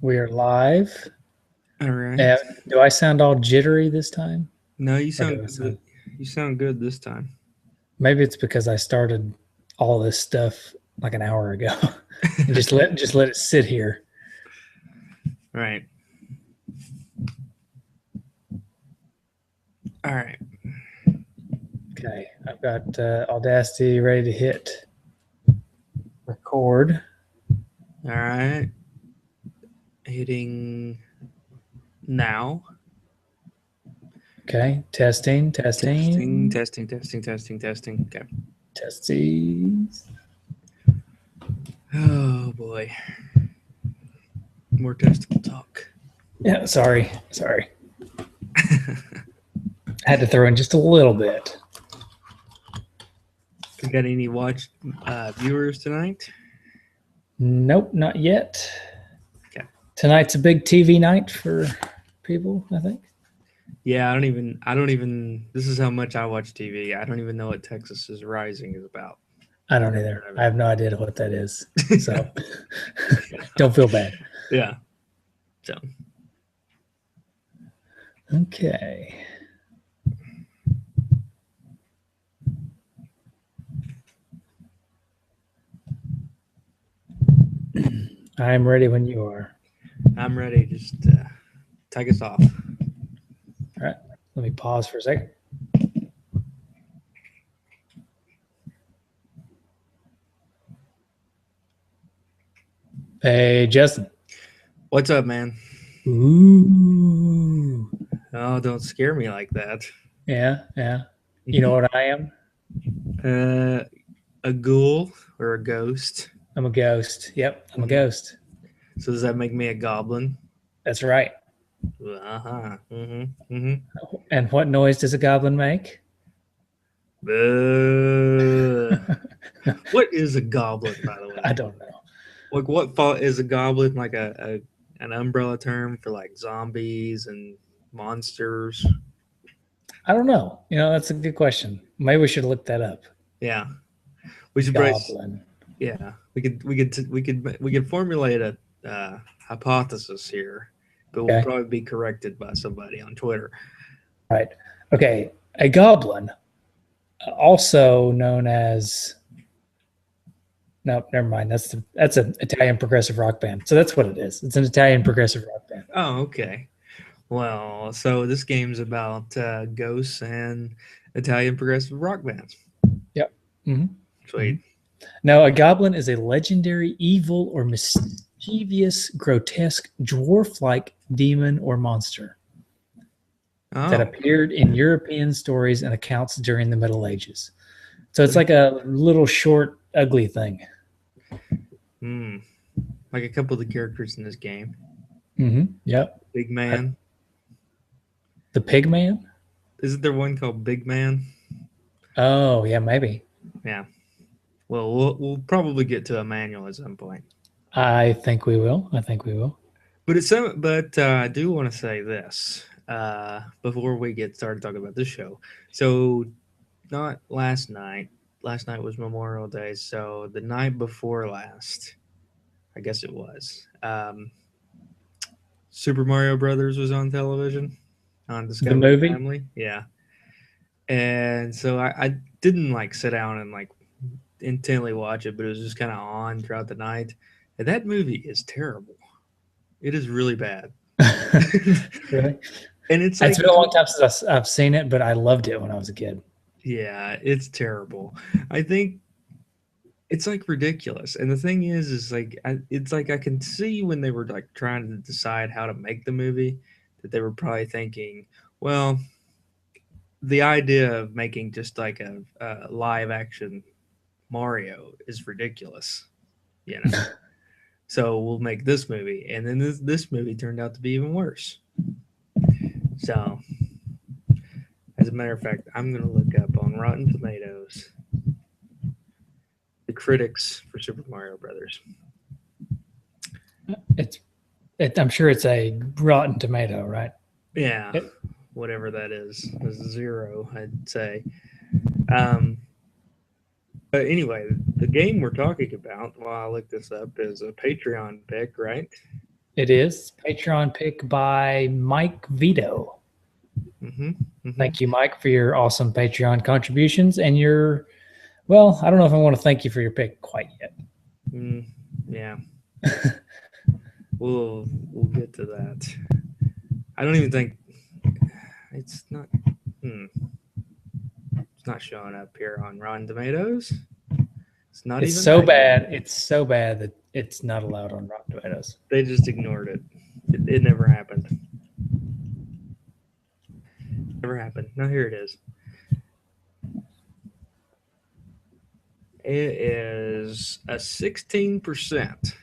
We are live. All right. Do I sound all jittery this time? No, you Or do sound I good. sound? You sound good this time. Maybe it's because I started all this stuff like an hour ago, and just let it sit here. Right. All right. Okay, I've got Audacity ready to hit record. All right. Hitting now. Okay, testing, Testing, testing, testing, testing, testing, testing. Okay. testes. Oh boy. More testicle talk. Yeah, sorry. I had to throw in just a little bit. We got any watch viewers tonight? Nope, not yet. Okay. Tonight's a big TV night for people, I think. Yeah, I don't even this is how much I watch TV. I don't even know what Texas is Rising is about. I don't either. I have no idea what that is. So don't feel bad. Yeah. So Okay. I'm ready when you are. I'm ready. Just take us off. All right. Let me pause for a second. Hey, Justin. What's up, man? Ooh. Oh, don't scare me like that. Yeah. You know what I am? A ghoul or a ghost. I'm a ghost. Yep, I'm a Mm-hmm. ghost. So does that make me a goblin? That's right. Uh-huh. Mm-hmm. Mm-hmm. And what noise does a goblin make? What is a goblin, by the I way? don't know. Like, what fault is a goblin? Like a an umbrella term for like zombies and monsters? I don't know. That's a good question. Maybe we should look that up. Yeah, we should brace. Goblin. Yeah, we could formulate a hypothesis here, but we'll Okay. probably be corrected by somebody on Twitter. Right. Okay. A goblin, also known as no, never mind. That's an Italian progressive rock band. So that's what it is. It's an Italian progressive rock band. Oh, okay. Well, so this game's about ghosts and Italian progressive rock bands. Yep. Mm-hmm. Mm-hmm. Sweet. Now, a goblin is a legendary, evil, or mischievous, grotesque, dwarf-like demon or monster that Oh, appeared in European stories and accounts during the Middle Ages. So it's like a little short, ugly thing. hmm. Like a couple of the characters in this game. Mm-hmm. Yep. Big Man. The pig man. Isn't there one called Big Man? Oh, yeah, maybe. Yeah. Well, we'll probably get to Emmanuel at some point. I think we will. I think we will. But I do want to say this before we get started talking about this show. So not last night. Last night was Memorial Day, so the night before last, I guess it was. Super Mario Brothers was on television on The Discovery movie. Family. Yeah, and so I didn't like sit down and like intently watch it, but it was just kind of on throughout the night. And that movie is terrible. It is really bad. Really? And it's It's like been a long time since I've seen it, but I loved it when I was a kid. yeah, it's terrible. I think it's like ridiculous. And the thing is like it's like I can see when they were like trying to decide how to make the movie that they were probably thinking, well, the idea of making just like a live action Mario is ridiculous, you know. So we'll make this movie, and then this movie turned out to be even worse. So, as a matter of fact, I'm gonna look up on Rotten Tomatoes the critics for Super Mario Brothers. It's I'm sure it's a Rotten Tomato, right? Yeah, It, whatever that is, a zero, I'd say. Um, but anyway, the game we're talking about while I look this up is a Patreon pick, right? It is Patreon pick by Mike Vito. Mm-hmm. Mm-hmm. Thank you, Mike, for your awesome Patreon contributions and your. Well, I don't know if I want to thank you for your pick quite yet. Yeah, we'll get to that. I don't even think it's not. Hmm, it's not showing up here on Rotten Tomatoes. It's not It's even so that bad. good. It's so bad that it's not allowed on Rotten Tomatoes. They just ignored it. It never happened. Never happened. Now here it is. It is a 16%.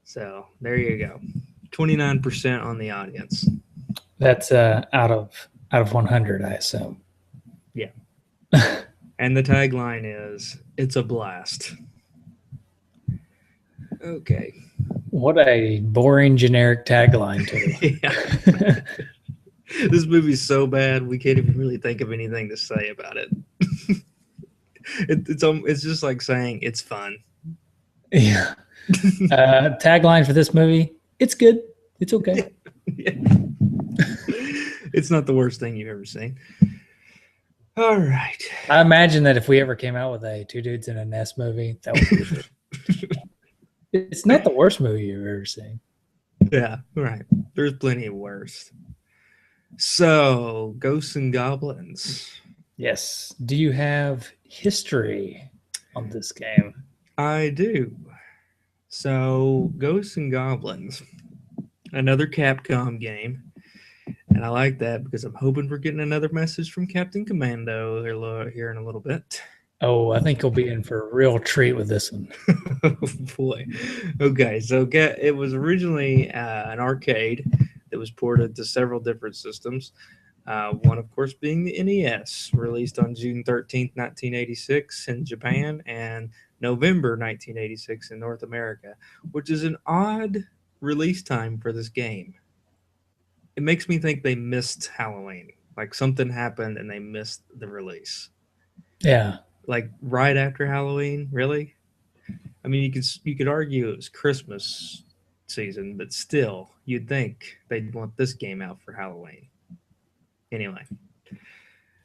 So there you go. 29% on the audience. That's out of 100, I assume. Yeah. And the tagline is "It's a blast." Okay. What a boring generic tagline Yeah. too. This movie's so bad we can't even really think of anything to say about it. It's just like saying it's fun. Yeah. Tagline for this movie: It's good. It's okay. Yeah. It's not the worst thing you've ever seen. All right. I imagine that if we ever came out with a two dudes in a nest movie, that would be it. It's not the worst movie you've ever seen. Yeah, right. There's plenty of worse. So, Ghosts and Goblins. Yes. Do you have history on this game? I do. So, Ghosts and Goblins, another Capcom game. And I like that because I'm hoping we're getting another message from Captain Commando here in a little bit. Oh, I think you'll be in for a real treat with this one. Oh boy. Okay, so it was originally an arcade that was ported to several different systems. One, of course, being the NES, released on June 13th, 1986 in Japan and November 1986 in North America, which is an odd release time for this game. It makes me think they missed Halloween. Like something happened and they missed the release. Yeah. Like right after Halloween, really? I mean, you could argue it was Christmas season, but still, you'd think they'd want this game out for Halloween. Anyway,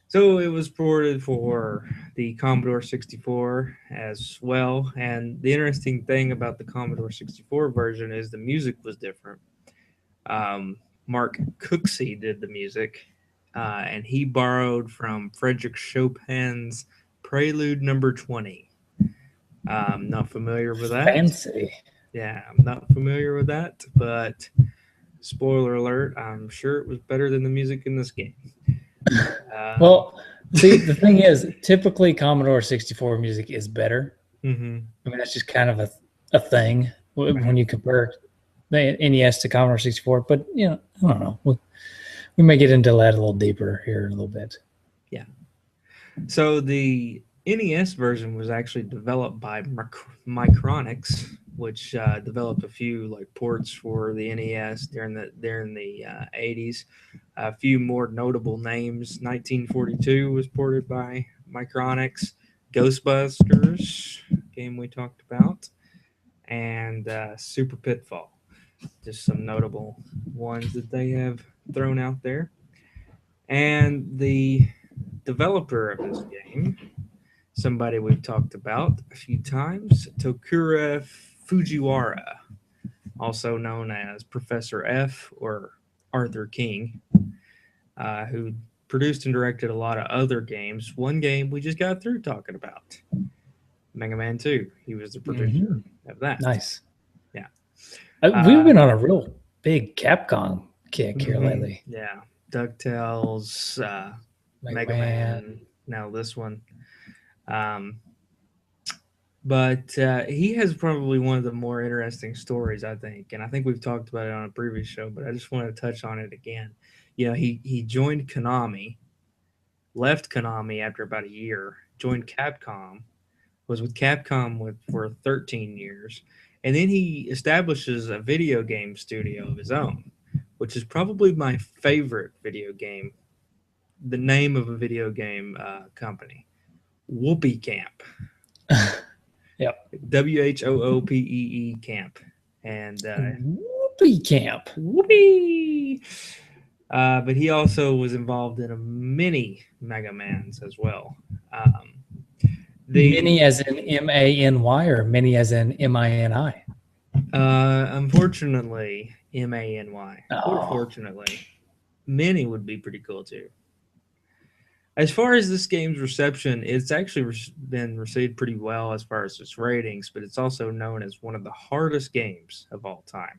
so it was ported for the Commodore 64 as well. And the interesting thing about the Commodore 64 version is the music was different. Mark Cooksey did the music, and he borrowed from Frederick Chopin's Prelude Number 20. Not familiar with that. Fancy. Yeah, I'm not familiar with that, but spoiler alert, I'm sure it was better than the music in this game. Well, see, the thing is, typically Commodore 64 music is better. Mm-hmm. I mean, that's just kind of a thing when you compare the NES to Commodore 64. But, I don't know. We may get into that a little deeper here in a little bit. Yeah. So the NES version was actually developed by Micronix, which developed a few like ports for the NES during the 80s. A few more notable names. 1942 was ported by Micronix. Ghostbusters, game we talked about, and Super Pitfall. Just some notable ones that they have thrown out there. And the developer of this game, somebody we've talked about a few times, Tokura Fujiwara, also known as Professor F or Arthur King, who produced and directed a lot of other games. One game we just got through talking about, Mega Man 2. He was the producer of that. Nice. Yeah. We've been on a real big Capcom kick here lately. Yeah. DuckTales, Mega Man, now this one. But he has probably one of the more interesting stories, I think. And I think we've talked about it on a previous show, but I just want to touch on it again. He joined Konami, left Konami after about a year, joined Capcom, was with Capcom for 13 years, and then he establishes a video game studio of his own, which is probably my favorite video game, the name of a video game company, Whoopee Camp. Yep. WHOOPEE Camp. and Whoopee camp. whoopee. But he also was involved in a many Mega Mans as well. Mini as in M-A-N-Y or mini as in M-I-N-I? Unfortunately, M-A-N-Y. Or Oh, fortunately, many would be pretty cool too. As far as this game's reception, it's actually been received pretty well as far as its ratings, but it's also known as one of the hardest games of all time.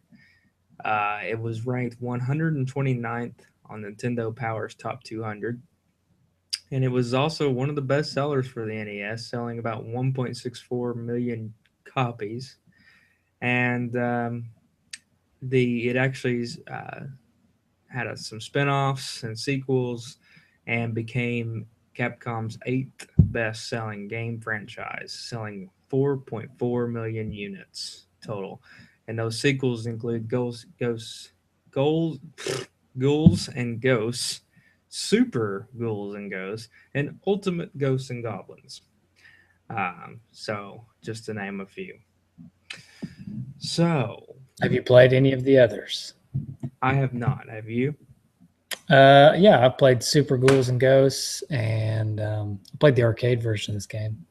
It was ranked 129th on Nintendo Power's Top 200, and it was also one of the best sellers for the NES, selling about 1.64 million copies. And it actually had some spin-offs and sequels and became Capcom's eighth best-selling game franchise, selling 4.4 million units total. And those sequels include Ghouls and Ghosts, Super Ghouls and Ghosts, and Ultimate Ghosts and Goblins. So, just to name a few. So, have you played any of the others? I have not. Have you? Yeah, I played Super Ghouls and Ghosts, and I played the arcade version of this game.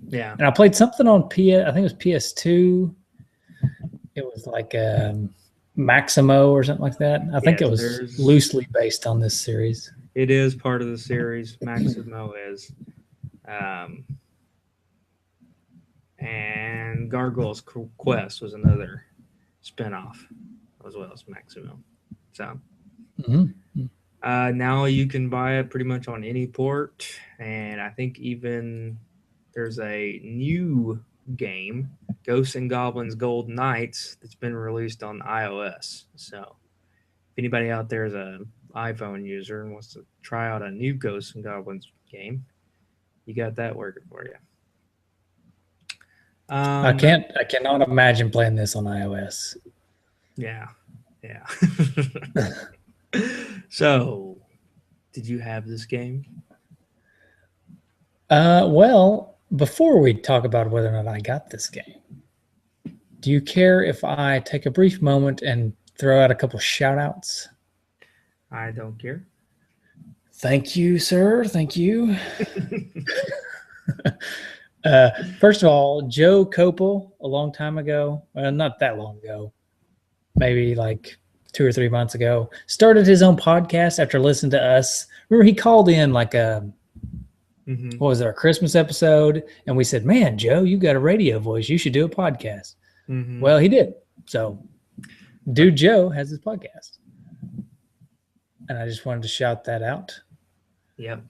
Yeah. And I played something on I think it was PS2. It was like Maximo or something like that. I think it was loosely based on this series. It is part of the series. Maximo is. And Gargoyle's Quest was another spinoff as well as Maximo. So now you can buy it pretty much on any port, and I think even there's a new game, Ghosts and Goblins Gold Knights, that's been released on iOS. So if anybody out there is an iPhone user and wants to try out a new Ghosts and Goblins game, you got that working for you. I cannot imagine playing this on iOS. Yeah. So, did you have this game? Well, before we talk about whether or not I got this game, do you care if I take a brief moment and throw out a couple of shout outs? I don't care. Thank you, sir. Thank you. First of all, Joe Copel, a long time ago, well, not that long ago, maybe like 2 or 3 months ago, started his own podcast after listening to us. Remember, he called in like what was it, our Christmas episode? And we said, man, Joe, you got a radio voice. You should do a podcast. Well, he did. So Dude Joe has his podcast. And I just wanted to shout that out. Yep.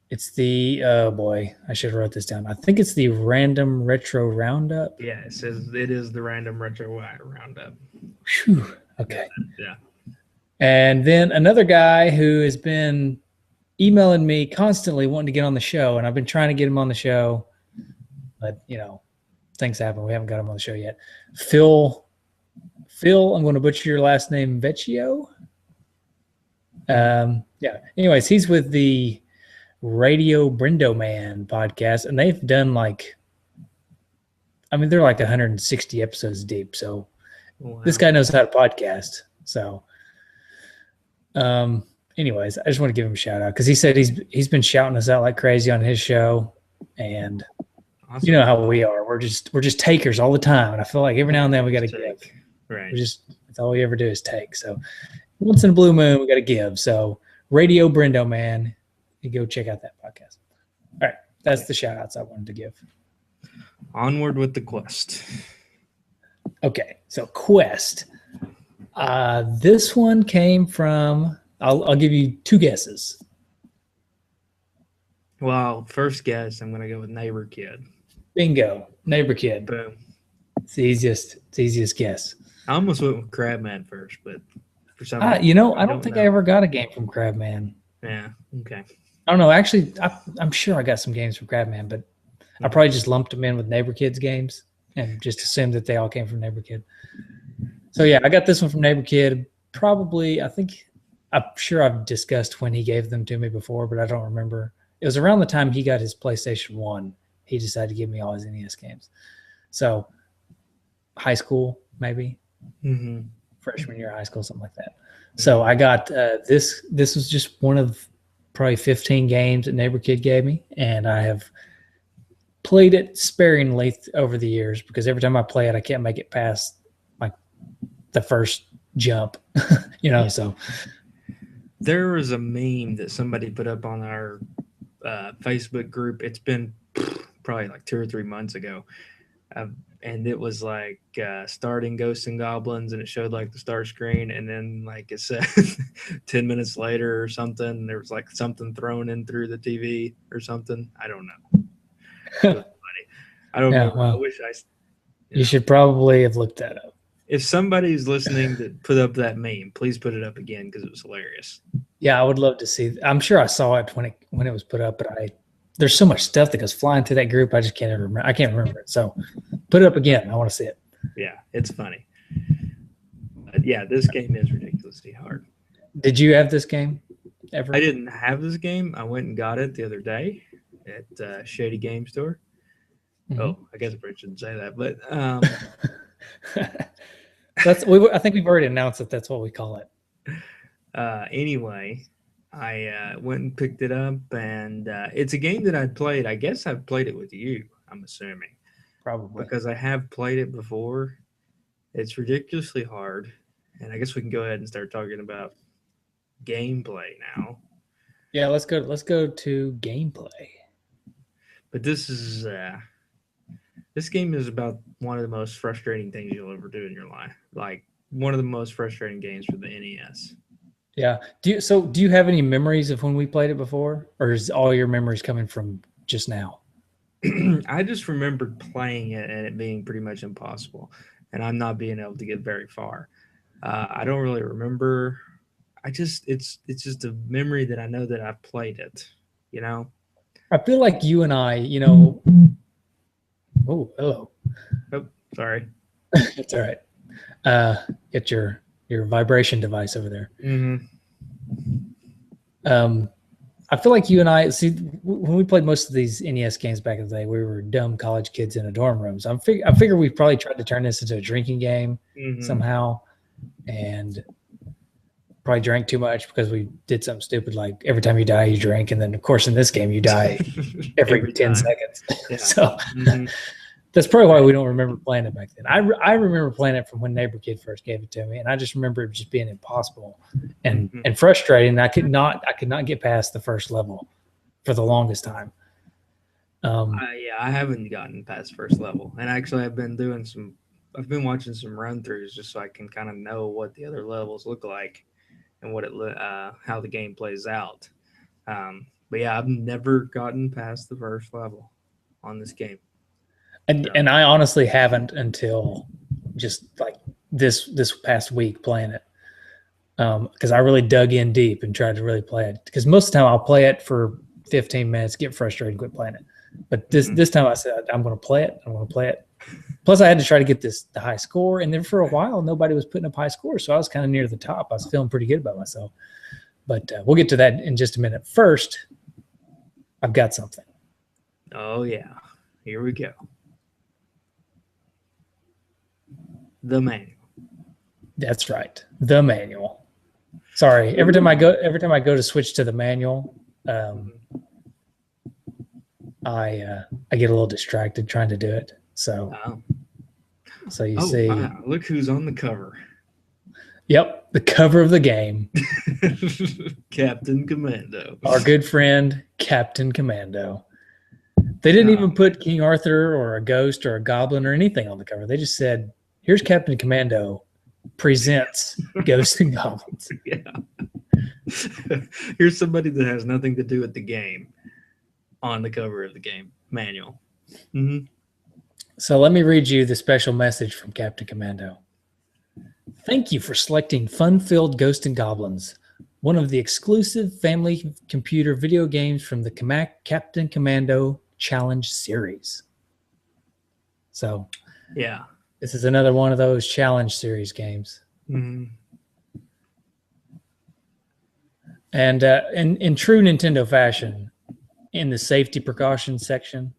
It's the, oh boy, I should have wrote this down. I think it's the Random Retro Roundup. Yeah, it says it is the Random Retro Roundup. Whew. Okay. Yeah. And then another guy who has been emailing me constantly wanting to get on the show, and I've been trying to get him on the show, but things happen. We haven't got him on the show yet. Phil, I'm going to butcher your last name, Vecchio. Yeah. Anyways, he's with the Radio Brindo Man podcast, and they've done they're like 160 episodes deep. So This guy knows how to podcast. So, anyways, I just want to give him a shout out because he said he's been shouting us out like crazy on his show, and awesome. You know how we are. We're just takers all the time, and I feel like every now and then we got to give. Right. That's all we ever do is take. So once in a blue moon, we got to give. So Radio Brindo Man, you go check out that podcast. All right, that's the shout outs I wanted to give. Onward with the quest. Okay, so Quest. This one came from. I'll give you 2 guesses. Well, first guess, I'm going to go with Neighbor Kid. Bingo, Neighbor Kid. Boom. It's the easiest guess. I almost went with Crabman first, but for some reason, I don't think I ever got a game from Crabman. Yeah. Okay. I don't know. Actually, I'm sure I got some games from Crabman, but I probably just lumped them in with Neighbor Kid's games and just assumed that they all came from Neighbor Kid. So yeah, I got this one from Neighbor Kid. Probably, I'm sure I've discussed when he gave them to me before, but I don't remember. It was around the time he got his PlayStation 1. He decided to give me all his NES games. So high school, maybe. Mm-hmm. freshman year of high school, something like that. So I got this. This was just one of probably 15 games that Neighbor Kid gave me, and I have played it sparingly over the years because every time I play it, I can't make it past like the first jump, So There was a meme that somebody put up on our Facebook group. It's been probably like 2 or 3 months ago. Uh, and it was like starting Ghosts and Goblins, and it showed like the start screen, and then like it said 10 minutes later or something, there was like something thrown in through the TV or something. I don't know. It was funny. I don't yeah, remember. I well, wish I, you should probably have looked that up. if somebody's listening that put up that meme, please put it up again because it was hilarious. Yeah, I would love to see. I'm sure I saw it when it was put up, but there's so much stuff that goes flying through that group. I just can't ever remember. I can't remember it. So put it up again. I want to see it. Yeah, it's funny. But yeah, this game is ridiculously hard. Did you have this game ever? I didn't have this game. I went and got it the other day at Shady Game Store. Mm-hmm. Oh, I guess I probably shouldn't say that, but I think we've already announced that that's what we call it. anyway, I went and picked it up, and it's a game that I'd played. I guess I've played it with you, I'm assuming. Probably. Because I have played it before. It's ridiculously hard. And I guess we can go ahead and start talking about gameplay now. Yeah, let's go to gameplay. But this game is about one of the most frustrating things you'll ever do in your life. Like one of the most frustrating games for the NES. Yeah. Do you have any memories of when we played it before, or is all your memories coming from just now? I just remembered playing it and it being pretty much impossible, and I'm not being able to get very far. I don't really remember. It's just a memory that I know that I've played it. You know. I feel like you and I, Oh, hello. Oh, sorry. It's all right. Get your vibration device over there. Mm-hmm. I feel like you and I see when we played most of these NES games back in the day, we were dumb college kids in a dorm room. So I figure we probably tried to turn this into a drinking game somehow, and probably drank too much because we did something stupid like every time you die you drink, and then of course in this game you die every 10 seconds. Yeah. So that's probably why we don't remember playing it back then. I remember playing it from when Neighbor Kid first gave it to me, and I just remember it just being impossible and frustrating. I could not get past the first level for the longest time. Yeah, I haven't gotten past first level, and actually I've been watching some run throughs just so I can kind of know what the other levels look like and what how the game plays out. But yeah, I've never gotten past the first level on this game. And I honestly haven't until just like this past week playing it, because I really dug in deep and tried to really play it. Because most of the time I'll play it for 15 minutes, get frustrated, quit playing it. But this time I said I'm going to play it. I'm going to play it. Plus I had to try to get the high score, and then for a while nobody was putting up high scores, so I was kind of near the top. I was feeling pretty good about myself. But we'll get to that in just a minute. First, I've got something. Oh yeah, here we go. The manual. That's right. The manual. Sorry. Every time I go to switch to the manual, I get a little distracted trying to do it. So you see. Wow. Look who's on the cover. Yep, the cover of the game. Captain Commando. Our good friend, Captain Commando. They didn't even put King Arthur or a ghost or a goblin or anything on the cover. They just said, here's Captain Commando presents Ghosts and Goblins. Yeah. Here's somebody that has nothing to do with the game on the cover of the game manual. Mm-hmm. So let me read you the special message from Captain Commando. Thank you for selecting fun-filled Ghosts and Goblins, one of the exclusive family computer video games from the Captain Commando Challenge series. So, yeah. This is another one of those Challenge series games. Mm-hmm. And in true Nintendo fashion, in the safety precautions section,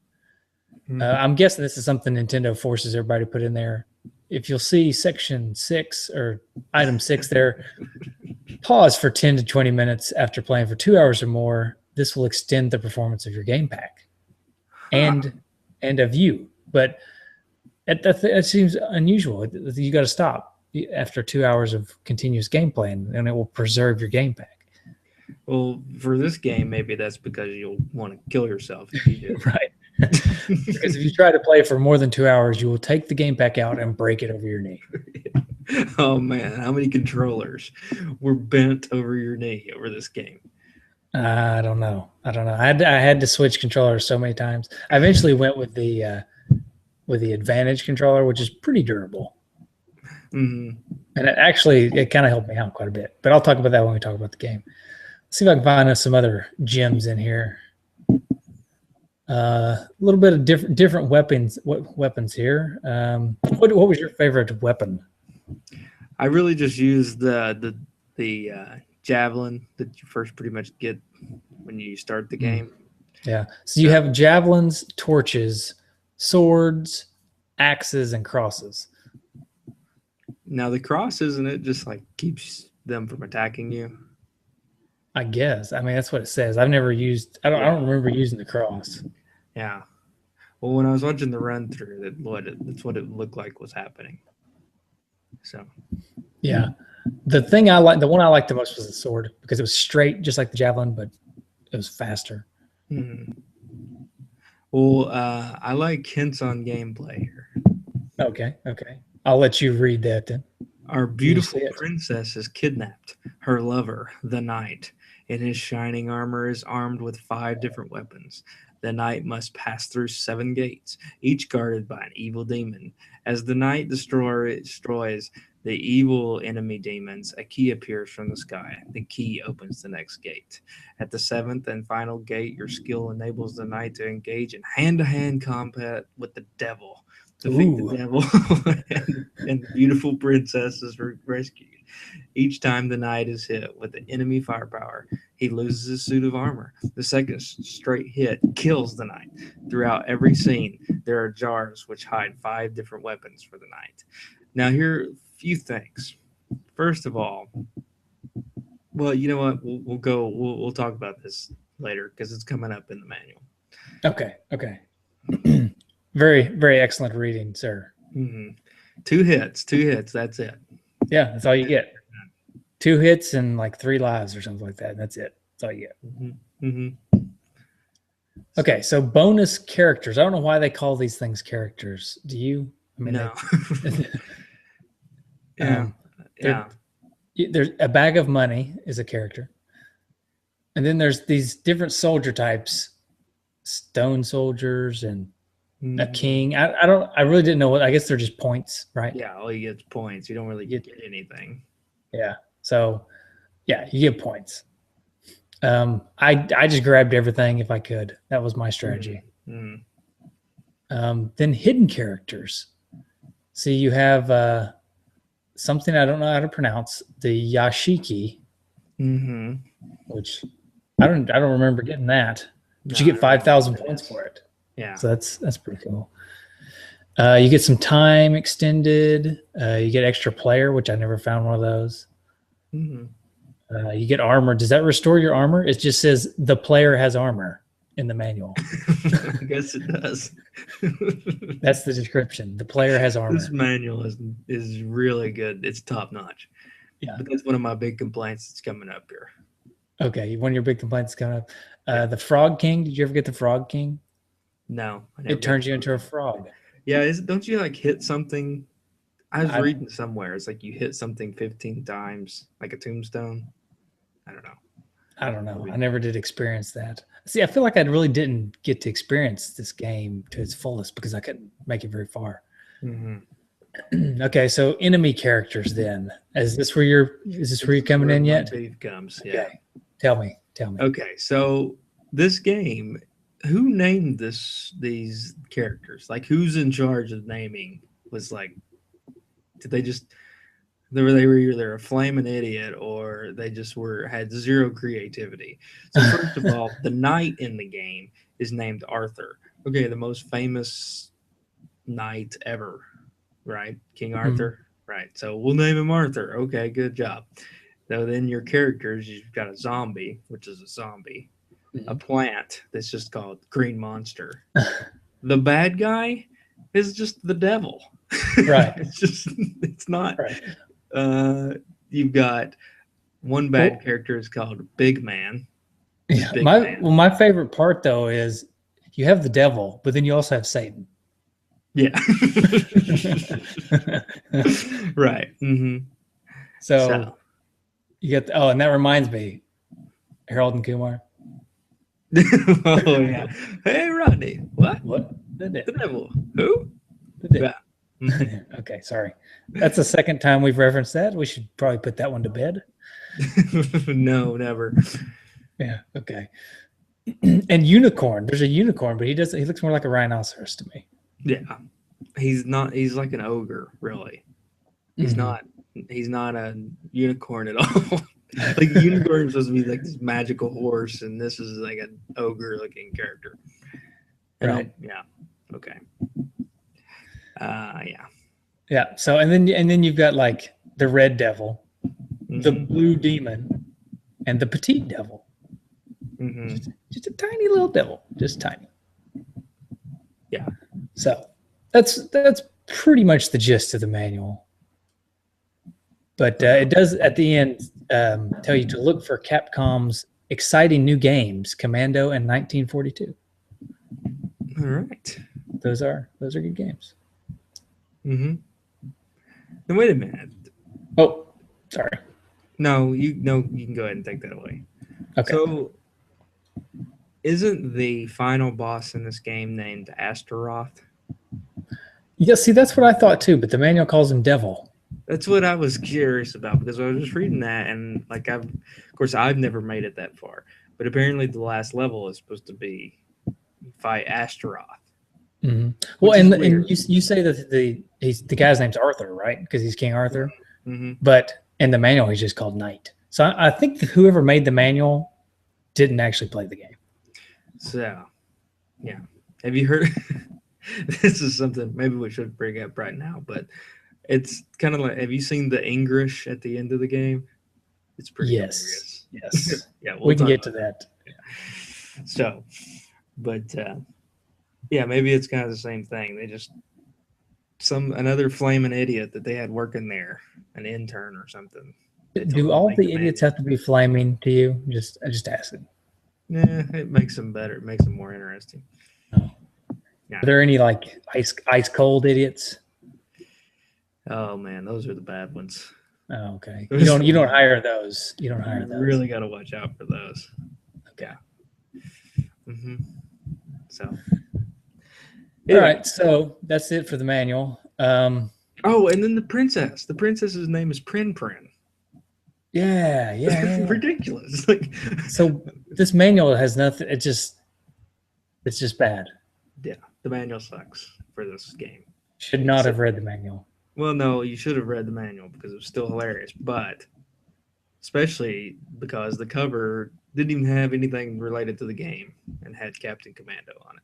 I'm guessing this is something Nintendo forces everybody to put in there. if you'll see section 6 or item 6 there, pause for 10 to 20 minutes after playing for 2 hours or more. This will extend the performance of your game pack and of you. But that seems unusual. You got to stop after 2 hours of continuous gameplay, and it will preserve your game pack. Well, for this game, maybe that's because you'll want to kill yourself if you do. Right. Because if you try to play for more than 2 hours, you will take the game pack out and break it over your knee. Oh man, how many controllers were bent over your knee over this game? I don't know. I had to switch controllers so many times. I eventually went with the Advantage controller, which is pretty durable. Mm-hmm. And it kind of helped me out quite a bit. But I'll talk about that when we talk about the game. Let's see if I can find some other gems in here. A little bit of different weapons here. What was your favorite weapon? I really just used the javelin that you first pretty much get when you start the game. Yeah. So you have javelins, torches, swords, axes, and crosses. Now the cross, isn't it, just like keeps them from attacking you? I guess. I mean, that's what it says. I've never used. I don't remember using the cross. Yeah. Well, when I was watching the run through, that's what it looked like was happening. So. Yeah. The one I liked the most was the sword because it was straight, just like the javelin, but it was faster. Mm-hmm. Well, I like hints on gameplay here. Okay. I'll let you read that then. Our beautiful princess is kidnapped. Her lover, the knight, in his shining armor is armed with 5 different weapons. The knight must pass through 7 gates, each guarded by an evil demon. As the knight destroys the evil enemy demons, a key appears from the sky. The key opens the next gate. At the 7th and final gate, your skill enables the knight to engage in hand-to-hand combat with the devil. Defeat the devil, and the beautiful princess is rescued. Each time the knight is hit with the enemy firepower, he loses his suit of armor. The second straight hit kills the knight. Throughout every scene, there are jars which hide 5 different weapons for the knight. Now, here are a few things. First of all, well, you know what? We'll talk about this later because it's coming up in the manual. Okay. Very, very excellent reading, sir. Mm-hmm. 2 hits. That's it. Yeah, that's all you get. 2 hits and like 3 lives or something like that. That's it. That's all you get. Mm-hmm. Mm-hmm. Okay, so bonus characters. I don't know why they call these things characters. Do you? I mean, no. Yeah. There's a bag of money is a character, and then there's these different soldier types, stone soldiers and a king. I really didn't know what. I guess they're just points, right? Yeah, all you get is points. You don't really get anything. Yeah. So, yeah, you get points. I just grabbed everything if I could. That was my strategy. Mm-hmm. Then hidden characters. See, you have something I don't know how to pronounce, the Yashiki, which I don't remember getting that. But you get 5,000 points for it. Yeah. So that's pretty cool. You get some time extended. You get extra player, which I never found one of those. You get armor. Does that restore your armor? It just says the player has armor in the manual. I guess it does. That's the description. The player has armor. This manual is really good. It's top notch. Yeah. But that's one of my big complaints that's coming up here. Okay. One of your big complaints is coming up. The Frog King. Did you ever get the Frog King? No. It turns you into a frog. Yeah. Don't you like hit something? I was reading somewhere. It's like you hit something 15 times, like a tombstone. I don't know. I never did experience that. See, I feel like I really didn't get to experience this game to its fullest because I couldn't make it very far. Okay, so enemy characters then. Is this where you're coming in yet? Beef comes. Yeah. Okay. Tell me. Okay, so this game, who named these characters? Like, who's in charge of naming? Was like, did they just they were either a flaming idiot or they just had zero creativity. So first of all, the knight in the game is named Arthur. Okay, the most famous knight ever. right? King Mhm. Arthur, right? So we'll name him Arthur. Okay, good job. So then your characters, you've got a zombie, which is a zombie, a Mhm. plant that's just called Green Monster. The bad guy is just the devil. Right. It's not. Right. Uh, you've got one bad Well, character is called Big Man, just yeah. Big My Man. well, my favorite part though is you have the devil, but then you also have Satan. Yeah. Right. So, So you get oh, and that reminds me, Harold and Kumar. oh yeah. Hey Rodney, what? What? The The devil. devil? Who? The devil. Yeah. hmm Okay, sorry. That's the second time we've referenced that. We should probably put that one to bed. No, never. Yeah. Okay. And unicorn. There's a unicorn, but he doesn't. He looks more like a rhinoceros to me. Yeah. He's not. He's like an ogre, really. He's Mhm. not. He's not a unicorn at all. Like the unicorn is supposed to be like this magical horse, and this is like an ogre-looking character. And Right. yeah, okay, yeah. Yeah. So and then you've got like the red devil, the hmm blue demon, and the petite devil. hmm Just a tiny little devil, just tiny. Yeah. So that's pretty much the gist of the manual. But it does at the end tell you to look for Capcom's exciting new games, Commando and 1942. All right. Those are good games. Mm-hmm. Now wait a minute. Oh, sorry. No, you can go ahead and take that away. Okay. So, isn't the final boss in this game named Astaroth? Yeah, see, that's what I thought too, but the manual calls him Devil. That's what I was curious about because I was just reading that and like of course I've never made it that far, but apparently the last level is supposed to be fight Astaroth, Mm-hmm. Well, which is and weird. you say that the guy's name's Arthur, right? Because he's King Arthur. Mm-hmm. But in the manual, he's just called Knight. So I think that whoever made the manual didn't actually play the game. So, yeah. Have you heard? This is something maybe we should bring up right now, but it's kind of like have you seen the English at the end of the game? It's pretty Yes. hilarious. Yes. Yeah, we'll We can talk get to about that. that. So, but yeah, maybe it's kind of the same thing. They just another flaming idiot that they had working there, an intern or something. They told Do him to all make the the idiots manual. have to be flaming to you? Just ask it. Yeah, it makes them better. It makes them more interesting. Oh. Yeah. Are there any like ice cold idiots? Oh man, those are the bad ones. Oh, okay. Those are You the don't ones hire those. You don't hire you those. really got to watch out for those. Okay. hmm So, All anyway. right. So that's it for the manual. Oh, and then the princess. The princess's name is Prin Prin. Yeah. Ridiculous. Like, So this manual has nothing. It's just bad. yeah, the manual sucks for this game. Should not So, have read the manual. well, no, you should have read the manual because it was still hilarious, but especially because the cover didn't even have anything related to the game and had Captain Commando on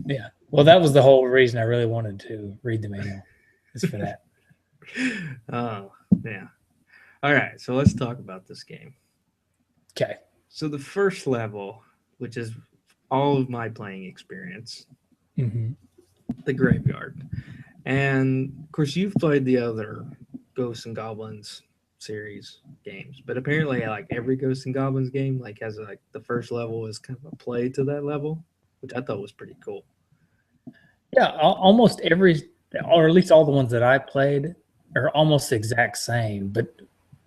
Yeah. Well, that was the whole reason I really wanted to read the manual. Is for that. it. Oh, yeah. All right, so let's talk about this game. Okay. So the first level, which is all of my playing experience, Mm-hmm. the graveyard. And of course, you've played the other Ghosts and Goblins series games, but apparently, like every Ghosts and Goblins game, like has like the first level is kind of a play to that level, which I thought was pretty cool. Yeah. Almost every, or at least all the ones that I played, are almost the exact same, but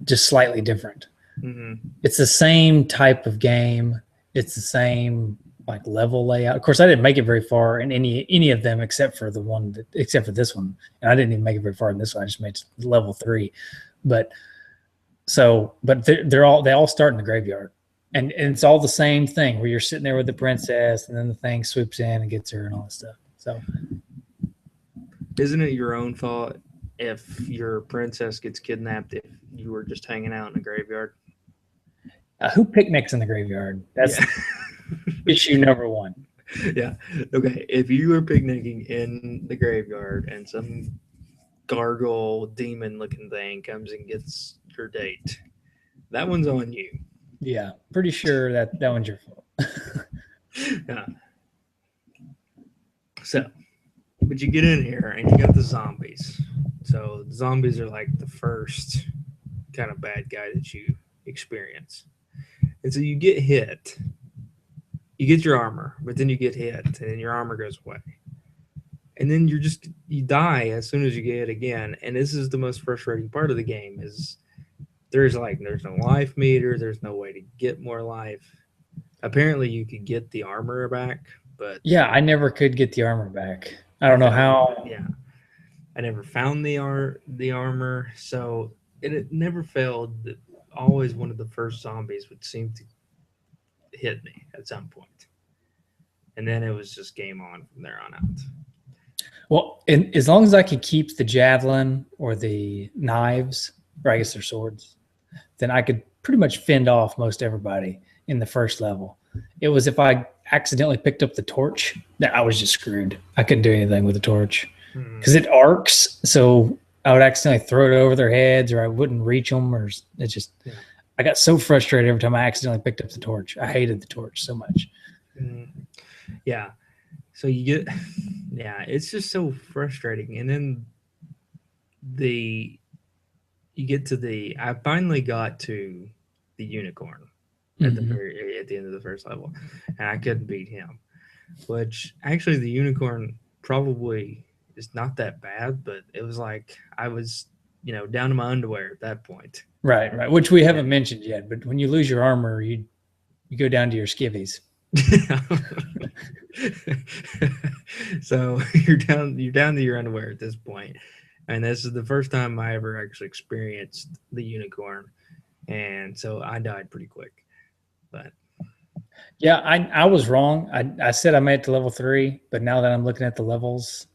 just slightly different. hmm It's the same type of game. It's the same like level layout. Of course, I didn't make it very far in any of them except for except for this one, and I didn't even make it very far in this one. I just made level 3, but they all start in the graveyard, and it's all the same thing where you're sitting there with the princess, and then the thing swoops in and gets her and all that stuff. So Isn't it your own fault if your princess gets kidnapped if you were just hanging out in a graveyard? who picnics in the graveyard? That's Yeah. issue number one. Yeah. Okay. If you were picnicking in the graveyard and some gargoyle demon looking thing comes and gets your date. That one's on you. Yeah, pretty sure that one's your fault. Yeah. So, but you get in here and you got the zombies. So the zombies are like the first kind of bad guy that you experience. And so you get hit. You get your armor, but then you get hit, and then your armor goes away. And then you die as soon as you get hit again. And this is the most frustrating part of the game is there's no life meter, there's no way to get more life. Apparently you could get the armor back, but Yeah, I never could get the armor back. I don't know how. Yeah. I never found the armor, so it never failed that always one of the first zombies would seem to hit me at some point. And then it was just game on from there on out. Well, and as long as I could keep the javelin or the knives, or I guess they're swords, then I could pretty much fend off most everybody in the first level. It was if I accidentally picked up the torch that I was just screwed. I couldn't do anything with the torch because it arcs. So I would accidentally throw it over their heads, or I wouldn't reach them, or it just. Yeah. I got so frustrated every time I accidentally picked up the torch. I hated the torch so much. Yeah. So you get, yeah, it's just so frustrating. And then I finally got to the unicorn at the end of the first level, and I couldn't beat him. Which actually, the unicorn probably is not that bad, but it was like I was, down to my underwear at that point. Right. Which we haven't mentioned yet, but when you lose your armor, you go down to your skivvies. So you're down to your underwear at this point. And this is the first time I ever actually experienced the unicorn. And so I died pretty quick. But yeah, I was wrong. I said I made it to level 3, but now that I'm looking at the levels,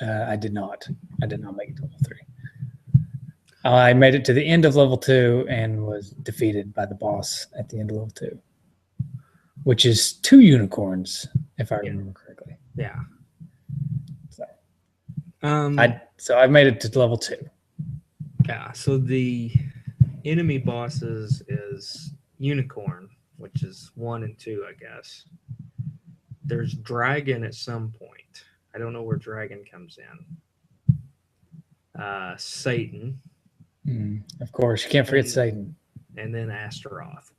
I did not. I did not make it to level 3. I made it to the end of level 2 and was defeated by the boss at the end of level 2, which is 2 unicorns, if I remember correctly. Yeah. So I made it to level 2. Yeah. So the enemy bosses is unicorn, which is 1 and 2, I guess. There's dragon at some point. I don't know where dragon comes in. Satan. Of course, you can't forget Satan. And then Astaroth,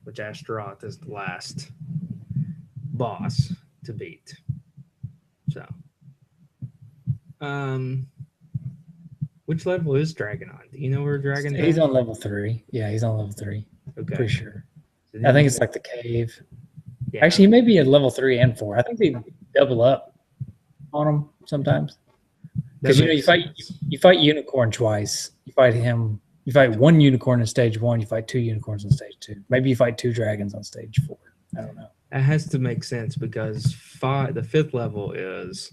which Astaroth is the last boss to beat. So, which level is Dragon on? Do you know where Dragon is? He's on level 3. Yeah, he's on level 3. Okay. Pretty sure. I think it's like the cave. Yeah. Actually, he may be at level 3 and 4. I think they double up on him sometimes. Because you fight unicorn twice. You fight him. You fight 1 unicorn in stage 1. You fight 2 unicorns on stage 2. Maybe you fight 2 dragons on stage 4. I don't know. That has to make sense because the 5th level is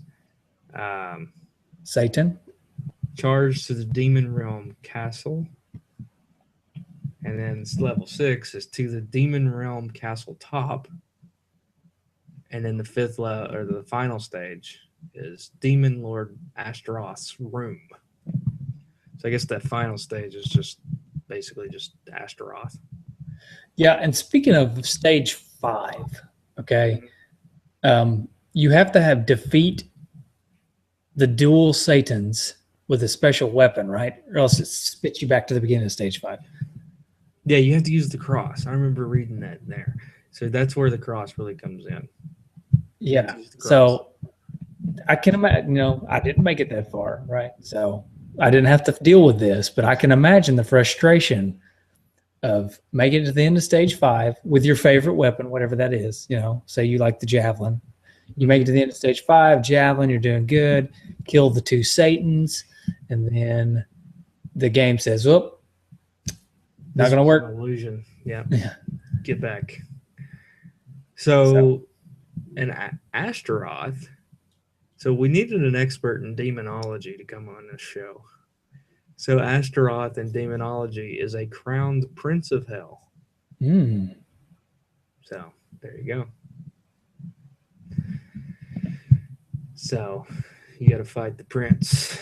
Satan. Charged to the Demon Realm Castle. And then level 6 is to the Demon Realm Castle top. And then the 5th level, or the final stage, is Demon Lord Astaroth's room. So I guess that final stage is just basically just Astaroth. Yeah, and speaking of stage 5, okay, you have to defeat the dual Satans with a special weapon, right? Or else it spits you back to the beginning of stage 5. Yeah, you have to use the cross. I remember reading that there. So that's where the cross really comes in. Yeah. So I can imagine, I didn't make it that far, right? So I didn't have to deal with this, but I can imagine the frustration of making it to the end of stage 5 with your favorite weapon, whatever that is. Say you like the javelin. You make it to the end of stage 5, javelin, you're doing good, kill the 2 Satans, and then the game says, "Oh, not going to work." Illusion. Yeah. Get back. So an Astaroth. So we needed an expert in demonology to come on this show. So Astaroth in demonology is a crowned prince of hell. So there you go. So you got to fight the prince.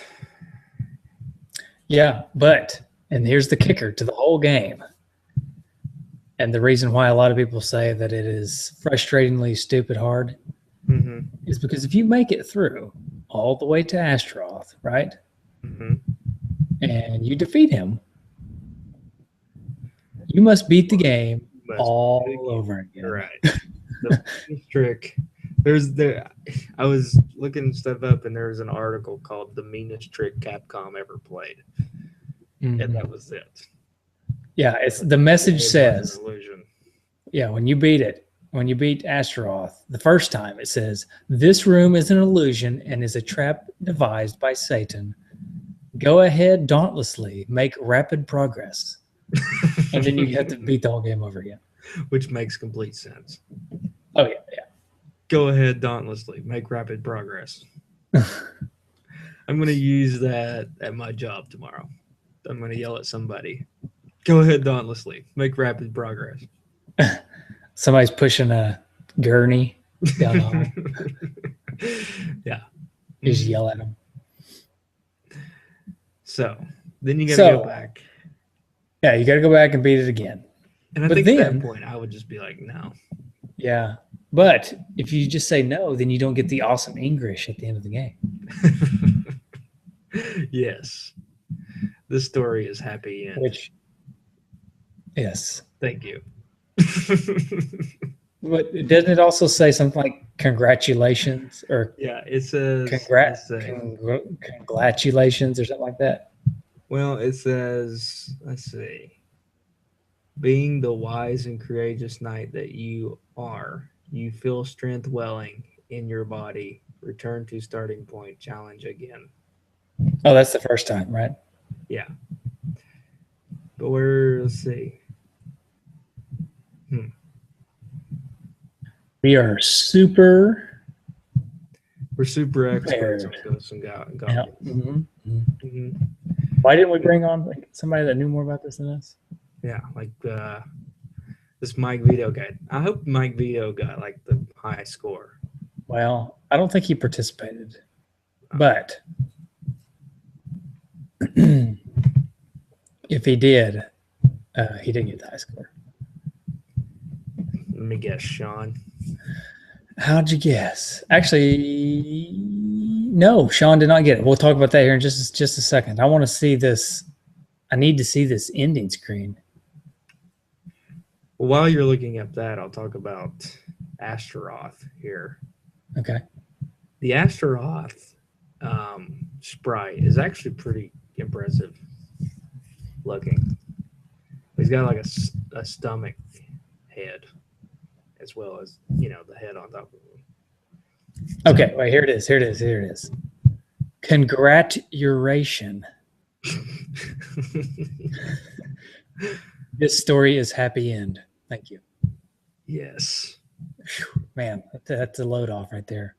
Yeah, but and here's the kicker to the whole game. And the reason why a lot of people say that it is frustratingly stupid hard is because if you make it through all the way to Astaroth, right? And you defeat him, you must beat the game all over again. Right. The meanest trick. I was looking stuff up, and there was an article called "The Meanest Trick Capcom Ever Played," and that was it. Yeah, it's the message It was says. an illusion. Yeah, when you beat Astaroth the first time, it says this room is an illusion and is a trap devised by Satan. Go ahead, dauntlessly make rapid progress, and then you have to beat the whole game over again. Which makes complete sense. Oh yeah. Go ahead, dauntlessly make rapid progress. I'm going to use that at my job tomorrow. I'm going to yell at somebody. Go ahead, dauntlessly make rapid progress. Somebody's pushing a gurney down the hall. Yeah. You just yell at them. So then you got to go back. Yeah, you got to go back and beat it again. And I think at that point, I would just be like, no. Yeah. But if you just say no, then you don't get the awesome English at the end of the game. Yes. This story is happy end. Yes. Thank you. But doesn't it also say something like congratulations or yeah, it says congratulations or something like that? Well, it says, let's see. Being the wise and courageous knight that you are, you feel strength welling in your body. Return to starting point. Challenge again. Oh, that's the first time, right? Yeah. But let's see. We're super experts on Ghosts N Goblins. Yeah. Why didn't we bring on somebody that knew more about this than us? Yeah, like this Mike Vito guy. I hope Mike Vito got like the high score. Well, I don't think he participated, but if he did, he didn't get the high score. Let me guess, Sean. How'd you guess? Actually, no, Sean did not get it. We'll talk about that here in just a second. I want to see this. I need to see this ending screen. Well, while you're looking up that, I'll talk about Astaroth here. Okay. The Astaroth sprite is actually pretty impressive looking. He's got like a stomach head, as well as, the head on top of him. Okay, wait, here it is. Congratulation. This story is happy end. Thank you. Yes. Man, that's a load off right there.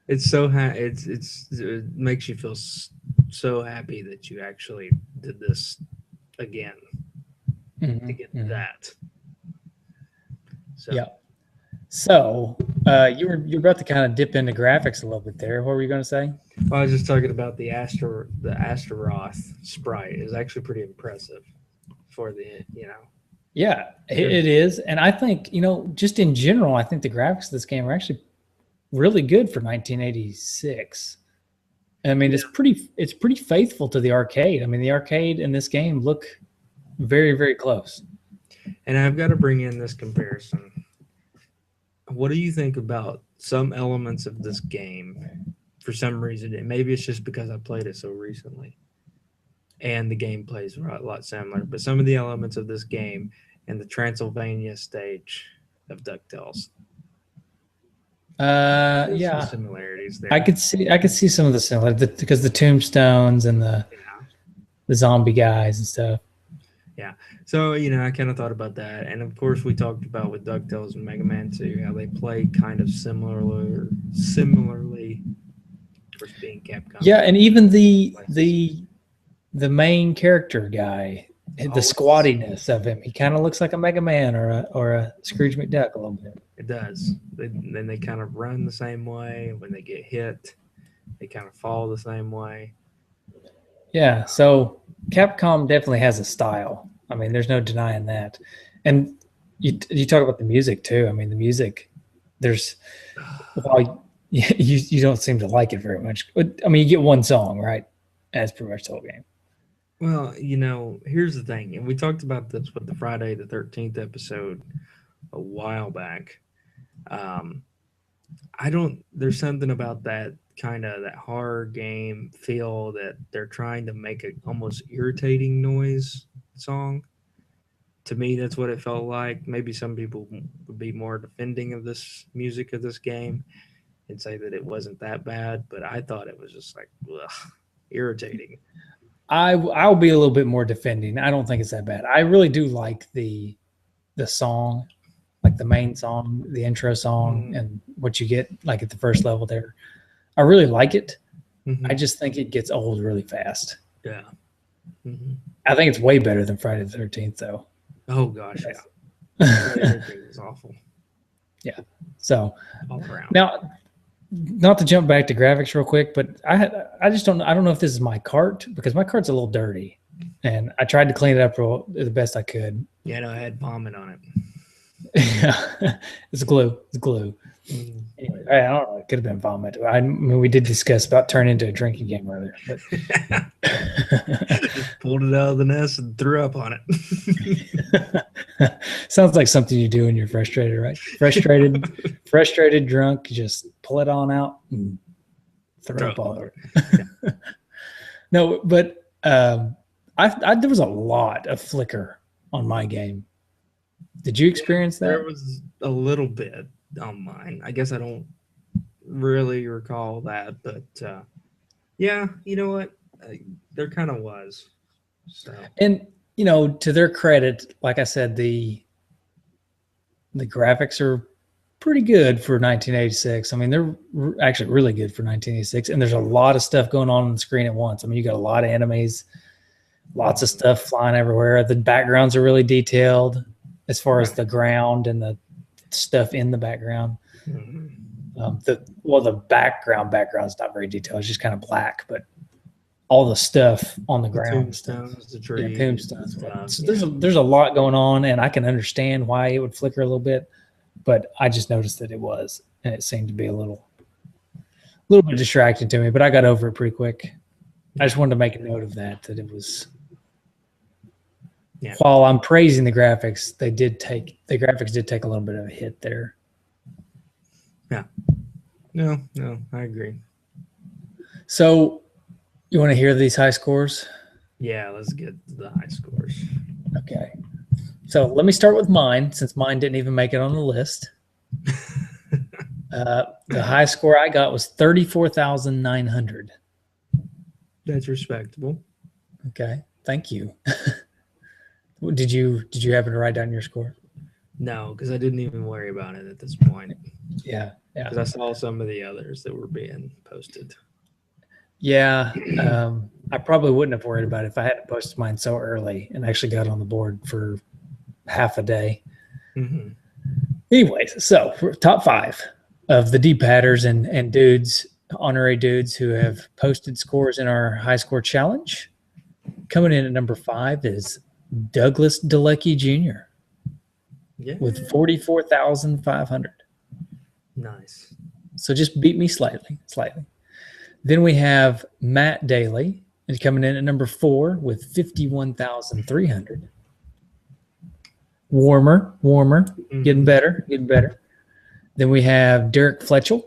It's so it makes you feel so happy that you actually did this again to get that. So. Yeah. So you're about to kind of dip into graphics a little bit there. What were you going to say? Well, I was just talking about the Astaroth sprite is actually pretty impressive for the. Yeah, it is, and I think just in general, I think the graphics of this game are actually really good for 1986. I mean, it's pretty faithful to the arcade. I mean, the arcade and this game look very, very close. And I've got to bring in this comparison. What do you think about some elements of this game? For some reason, and maybe it's just because I played it so recently, and the gameplay is a lot similar. But some of the elements of this game and the Transylvania stage of DuckTales. There's some similarities there. I could see some of the similarities because the tombstones and the zombie guys and stuff. Yeah. So, I kind of thought about that. And of course, we talked about with DuckTales and Mega Man 2, how they play kind of similarly for being Capcom. Yeah, and even the main character guy, the squattiness of him, he kind of looks like a Mega Man or a Scrooge McDuck a little bit. It does. Then they kind of run the same way. When they get hit, they kind of fall the same way. Yeah. So Capcom definitely has a style. I mean, there's no denying that. And you talk about the music too. I mean, the music. There's while you don't seem to like it very much. But, I mean, you get one song, right? That's pretty much the whole game. Well, here's the thing, and we talked about this with the Friday the 13th episode a while back. Um, I don't. There's something about that kind of that horror game feel that they're trying to make a almost irritating noise song. To me, that's what it felt like. Maybe some people would be more defending of this music of this game and say that it wasn't that bad, but I thought it was just like ugh, irritating. I'll be a little bit more defending. I don't think it's that bad. I really do like the song, like the main song, the intro song, and what you get like at the first level there. I really like it. Mm-hmm. I just think it gets old really fast. Yeah. Mm-hmm. I think it's way better than Friday the 13th, though. Oh gosh, yeah. It was awful. Yeah. So all around. Now, not to jump back to graphics real quick, but I just don't know if this is my cart because my cart's a little dirty, and I tried to clean it up the best I could. Yeah, no, I had vomit on it. Yeah, it's glue. It's glue. Mm. Anyway, I don't know. It could have been vomit. I mean, we did discuss about turning into a drinking game earlier. But just pulled it out of the nest and threw up on it. Sounds like something you do when you're frustrated, right? Frustrated, drunk. You just pull it on out and throw up all over. No, but there was a lot of flicker on my game. Did you experience that? There was a little bit on mine. I guess I don't really recall that, but yeah, you know what? There kind of was. So. And to their credit, like I said, the graphics are pretty good for 1986. I mean, they're actually really good for 1986, and there's a lot of stuff going on the screen at once. I mean, you got a lot of enemies, lots of stuff flying everywhere. The backgrounds are really detailed as far as the ground and the stuff in the background. Mm-hmm. The background's not very detailed. It's just kind of black, but all the stuff on the ground, tombstones, the trees, tombstones. So there's a lot going on, and I can understand why it would flicker a little bit, but I just noticed that it was, and it seemed to be a little bit distracting to me. But I got over it pretty quick. I just wanted to make a note of that it was. Yeah. While I'm praising the graphics, the graphics did take a little bit of a hit there. Yeah. No, I agree. So, you want to hear these high scores? Yeah, let's get the high scores. Okay. So let me start with mine, since mine didn't even make it on the list. The high score I got was 34,900. That's respectable. Okay. Thank you. Did you happen to write down your score? No, because I didn't even worry about it at this point. Yeah. Because I saw some of the others that were being posted. Yeah. I probably wouldn't have worried about it if I hadn't posted mine so early and actually got on the board for half a day. Mm-hmm. Anyways, so top 5 of the D-patters and dudes, honorary dudes who have posted scores in our high score challenge. Coming in at number 5 is Douglas Delecki Jr. with 44,500. Nice. So just beat me slightly. Then we have Matt Daly, and coming in at number 4 with 51,300. Warmer, getting better. Then we have Derek Fletchell,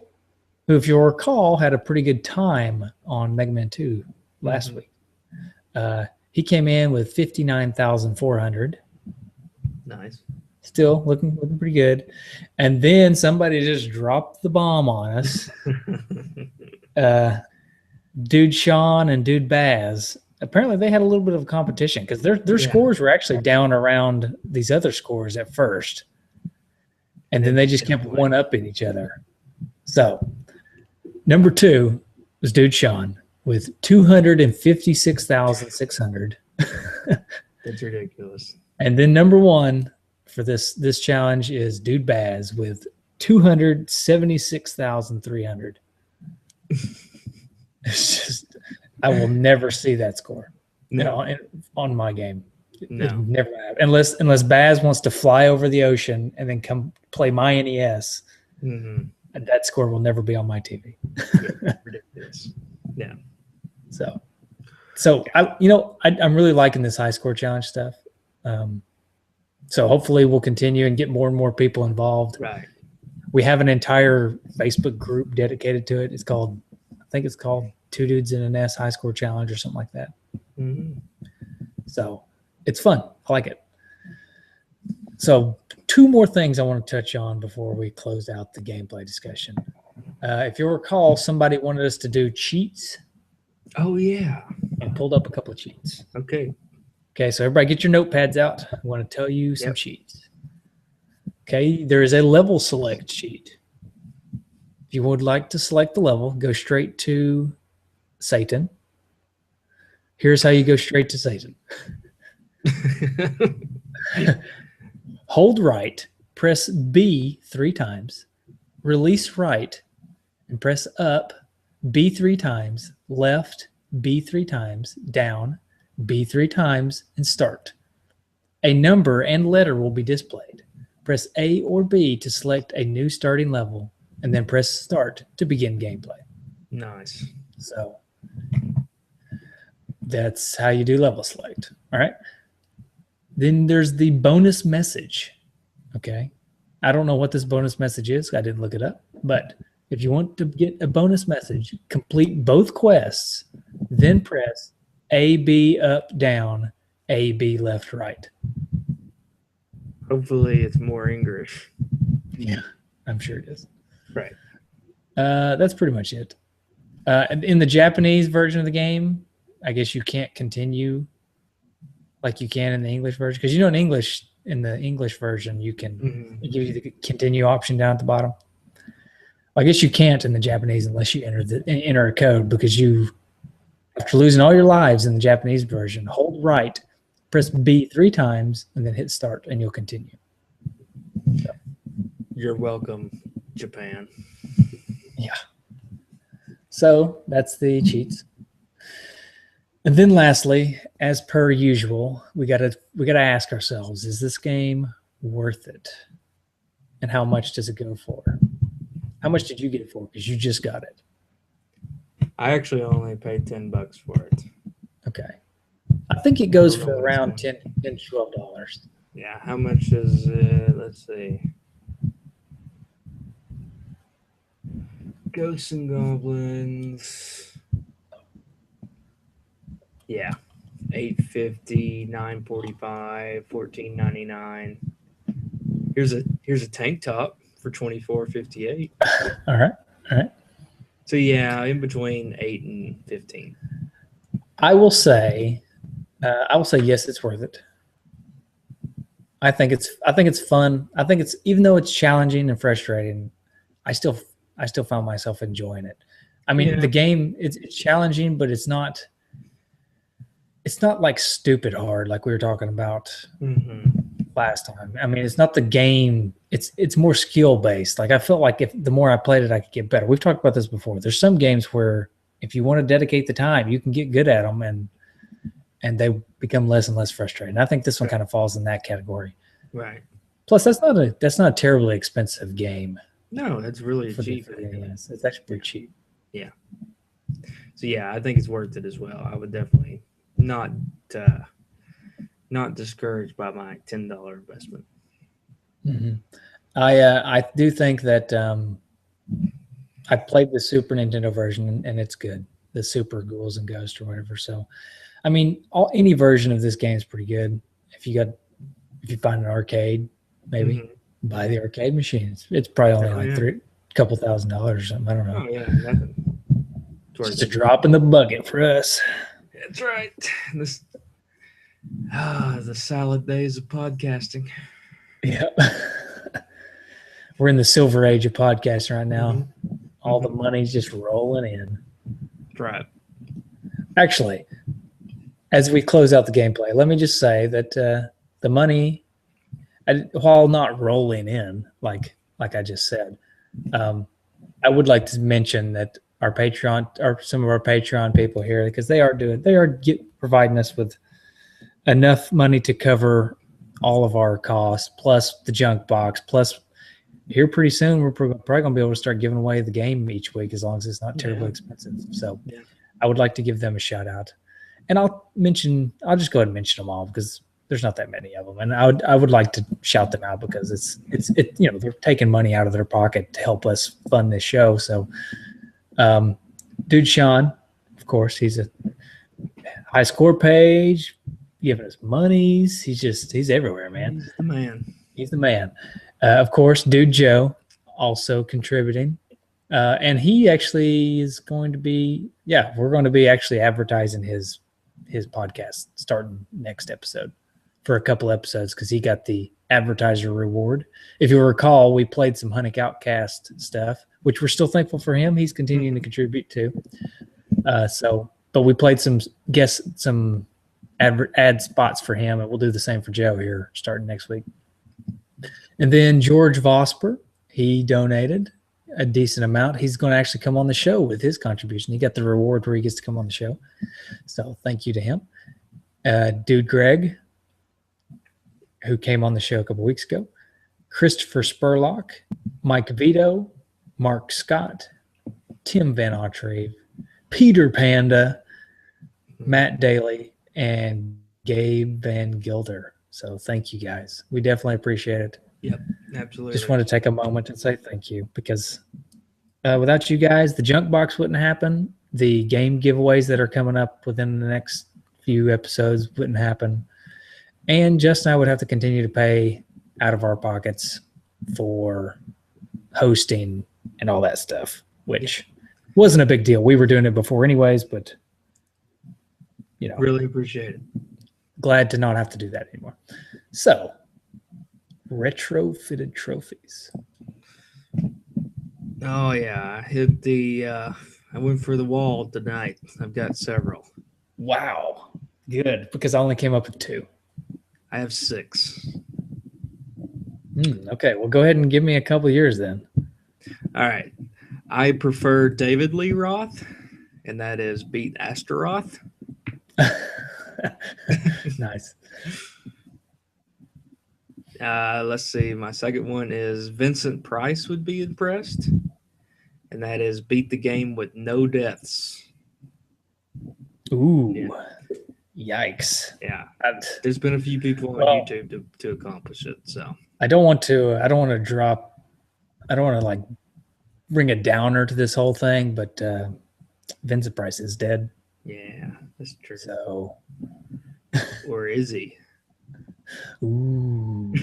who, if you'll recall, had a pretty good time on Mega Man 2 last week. He came in with 59,400. Nice. Still looking pretty good. And then somebody just dropped the bomb on us. Dude Sean and Dude Baz. Apparently they had a little bit of competition because their scores were actually down around these other scores at first. And then they just kept one-upping each other. So number 2 was Dude Sean with 256,600. That's ridiculous. And then number 1 for this challenge is Dude Baz with 276,300. It's just, I will never see that score. No, on my game. no. It never happened. Unless Baz wants to fly over the ocean and then come play my NES. Mm-hmm. That score will never be on my TV. Yeah, ridiculous. Yeah. So I'm really liking this high score challenge stuff. So hopefully we'll continue and get more and more people involved. Right. We have an entire Facebook group dedicated to it. I think it's called Two Dudes in an S High Score Challenge or something like that. Mm-hmm. So it's fun. I like it. So 2 more things I want to touch on before we close out the gameplay discussion. If you'll recall, somebody wanted us to do cheats. Oh, yeah. And pulled up a couple of cheats. Okay. Okay, so everybody get your notepads out. I want to tell you some cheats. Okay, there is a level select cheat. If you would like to select the level, go straight to Satan. Here's how you go straight to Satan. Hold right, press B 3 times, release right, and press up, B 3 times, left, B 3 times, down, B 3 times, and start. A number and letter will be displayed. Press A or B to select a new starting level, and then press start to begin gameplay. Nice. So that's how you do level select. All right. Then there's the bonus message. Okay. I don't know what this bonus message is. I didn't look it up. But if you want to get a bonus message, complete both quests, then press A, B, up, down, A, B, left, right. Hopefully it's more English. Yeah, I'm sure it is. Right. That's pretty much it. In the Japanese version of the game, I guess you can't continue like you can in the English version. Because in English, in the English version, you can give you the continue option down at the bottom. I guess you can't in the Japanese unless you enter a code, because you, after losing all your lives in the Japanese version, hold right, press B 3 times, and then hit start, and you'll continue. So. You're welcome, Japan. Yeah. So that's the cheats. And then lastly, as per usual, we gotta ask ourselves, is this game worth it? And how much does it go for? How much did you get it for? Because you just got it. I actually only paid $10 for it. Okay. I think it goes for around $10 to $12. Yeah, how much is it? Let's see. Ghosts and Goblins. Yeah. $8.50, $9.45, $14.99. Here's a tank top for $24.58. All right. So yeah, in between 8 and 15. I will say yes, it's worth it. I think it's fun. I think it's, even though it's challenging and frustrating, I still found myself enjoying it. I mean, the game, it's challenging, but it's not like stupid hard like we were talking about last time. I mean, it's not the game. It's more skill based. Like, I felt like if the more I played it, I could get better. We've talked about this before. There's some games where if you want to dedicate the time, you can get good at them, and they become less and less frustrating. I think this one kind of falls in that category. Right. Plus, that's not a terribly expensive game. No, that's really cheap. Yes, it's actually pretty cheap. Yeah. So yeah, I think it's worth it as well. I would definitely not discouraged by my $10 investment. I do think that I played the Super Nintendo version, and it's good. The Super Ghouls and Ghosts or whatever. So, I mean, any version of this game is pretty good. If you find an arcade, maybe buy the arcade machine. It's probably only like couple $1,000 or something. I don't know. Oh yeah, nothing. Just a drop in the bucket for us. That's right. The salad days of podcasting. Yeah. We're in the silver age of podcasting right now. All the money's just rolling in. Right. Actually, as we close out the gameplay, let me just say that the money, while not rolling in, like I just said, I would like to mention that our Patreon, or some of our Patreon people here, because they are providing us with enough money to cover all of our costs, plus the junk box, plus here pretty soon we're probably going to be able to start giving away the game each week as long as it's not terribly expensive. So I would like to give them a shout out. And I'll just go ahead and mention them all because there's not that many of them. And I would like to shout them out because it's they're taking money out of their pocket to help us fund this show. So dude Sean, of course, he's a high score page, giving us monies. He's everywhere, man. He's the man. He's the man. Of course, dude Joe also contributing. And he actually is going to be, we're going to be actually advertising his podcast starting next episode for a couple episodes because he got the advertiser reward. If you recall, we played some Hunnick Outcast stuff, which we're still thankful for him. He's continuing to contribute too. But we played some ad spots for him, and we'll do the same for Joe here starting next week. And then George Vosper, he donated a decent amount. He's going to actually come on the show with his contribution. He got the reward where he gets to come on the show. So thank you to him. Dude Greg, who came on the show a couple weeks ago. Christopher Spurlock, Mike Vito, Mark Scott, Tim Van Autreve, Peter Panda, Matt Daly, and Gabe Van Gilder. So thank you guys. We definitely appreciate it. Yep, absolutely. Just want to take a moment and say thank you because without you guys, the junk box wouldn't happen. The game giveaways that are coming up within the next few episodes wouldn't happen. And Justin and I would have to continue to pay out of our pockets for hosting and all that stuff, which wasn't a big deal. We were doing it before anyways, but really appreciate it. Glad to not have to do that anymore. So, retrofitted trophies. Oh yeah, I hit I went for the wall tonight. I've got several. Wow, good, because I only came up with 2. I have 6. Okay, well, go ahead and give me a couple years then. All right. I prefer David Lee Roth, and that is beat Astaroth. Nice. Let's see. My second one is Vincent Price would be impressed, and that is beat the game with no deaths. Ooh. Yikes. Yeah. There's been a few people on YouTube to accomplish it. So I don't want to like bring a downer to this whole thing, but Vincent Price is dead. Yeah, that's true. So or is he? Ooh.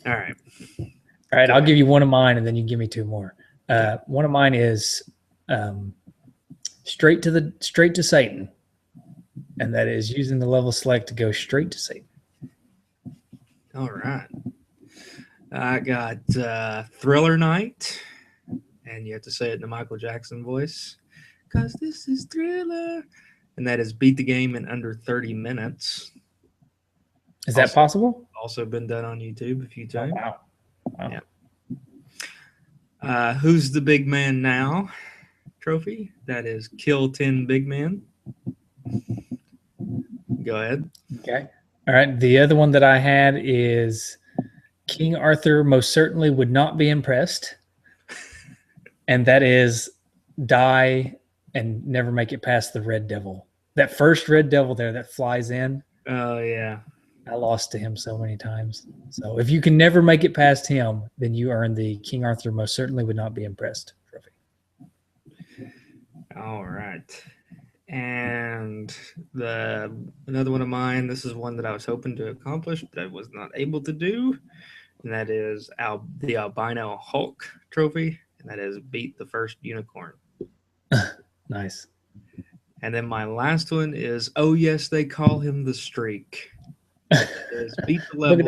All right. I'll give you one of mine and then you give me 2 more. One of mine is straight to Satan, and that is using the level select to go straight to Satan. All right. I got Thriller Night, and you have to say it in the Michael Jackson voice, because this is Thriller, and that is beat the game in under 30 minutes. Is that possible? Also been done on YouTube a few times. Oh, wow. Yeah. Who's the Big Man Now trophy? That is kill 10 big men. Go ahead. Okay. All right. The other one that I had is King Arthur most certainly would not be impressed. And that is die and never make it past the Red Devil. That first Red Devil there that flies in. Oh, yeah. I lost to him so many times. So if you can never make it past him, then you earn the King Arthur most certainly would not be impressed trophy. All right. And another one of mine, this is one that I was hoping to accomplish, but I was not able to do. And that is the Albino Hulk trophy. And that is beat the first unicorn. Nice. And then my last one is, oh, yes, they call him the Streak. Is beat the level.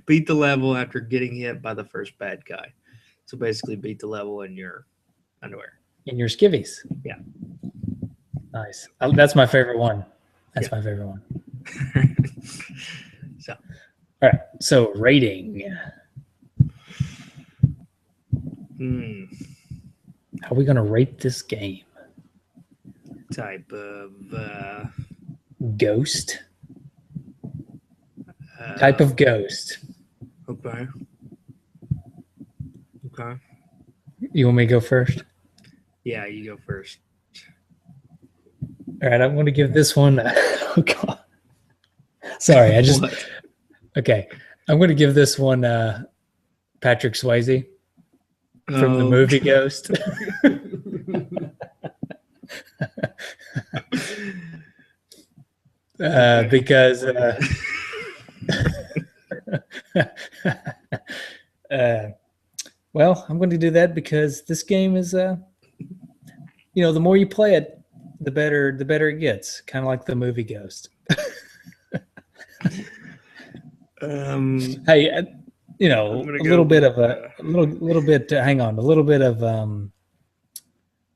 Beat the level after getting hit by the first bad guy. So basically beat the level in your underwear. In your skivvies. Yeah. Nice. That's my favorite one. That's my favorite one. So. All right. So rating. How are we going to rate this game? type of Ghost. Type uh, of ghost. okay. Okay. You want me to go first? Yeah, you go first. All right, I'm going to give this one. Oh God. Sorry, I just What? okay. I'm going to give this one Patrick Swayze from the Oh. movie Ghost. Okay. Because Why is that? uh, well, I'm going to do that because this game is the more you play it, the better it gets. Kind of like the movie Ghost. um, Hey, I'm gonna a go little bit with. of a little bit. Hang on, a little bit of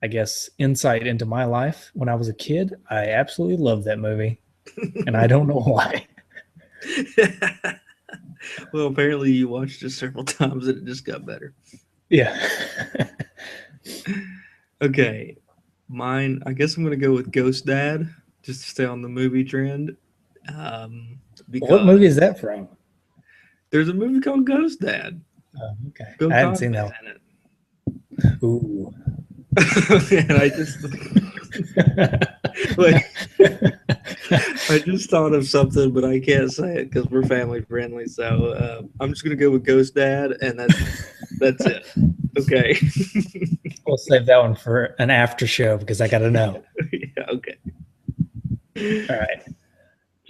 I guess insight into my life when I was a kid. I absolutely loved that movie, and I don't know why. Well, apparently you watched it several times and it just got better. Yeah. Okay, mine. I guess I'm gonna go with Ghost Dad just to stay on the movie trend. Um, What movie is because that from? there's a movie called Ghost Dad. Oh, okay, Bill I hadn't seen Cosby's that in it. one. Ooh. And I just like I just thought of something, but I can't say it because we're family friendly. So I'm just gonna go with Ghost Dad, and that's it. Okay. We'll save that one for an after show because I got to know. Yeah. Okay. All right.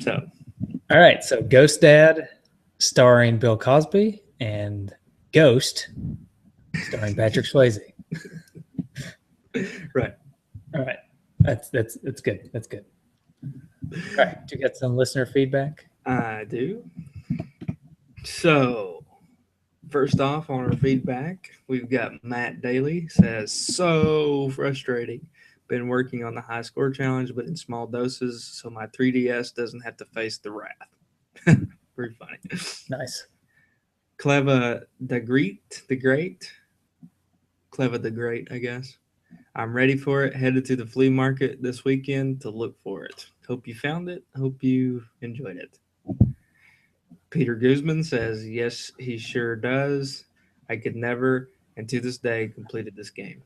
So All right. So Ghost Dad, starring Bill Cosby, and Ghost, starring Patrick Swayze. right, All right. That's good. That's good. All right. Do you get some listener feedback? I do. So first off, on our feedback, we've got Matt Daly says so frustrating. Been working on the high score challenge, but in small doses, so my 3DS doesn't have to face the wrath. Pretty funny. Nice. Cleva the Great, Cleva the Great, I guess. I'm ready for it. Headed to the flea market this weekend to look for it. Hope you found it. Hope you enjoyed it. Peter Guzman says, yes, he sure does. I could never, and to this day, completed this game.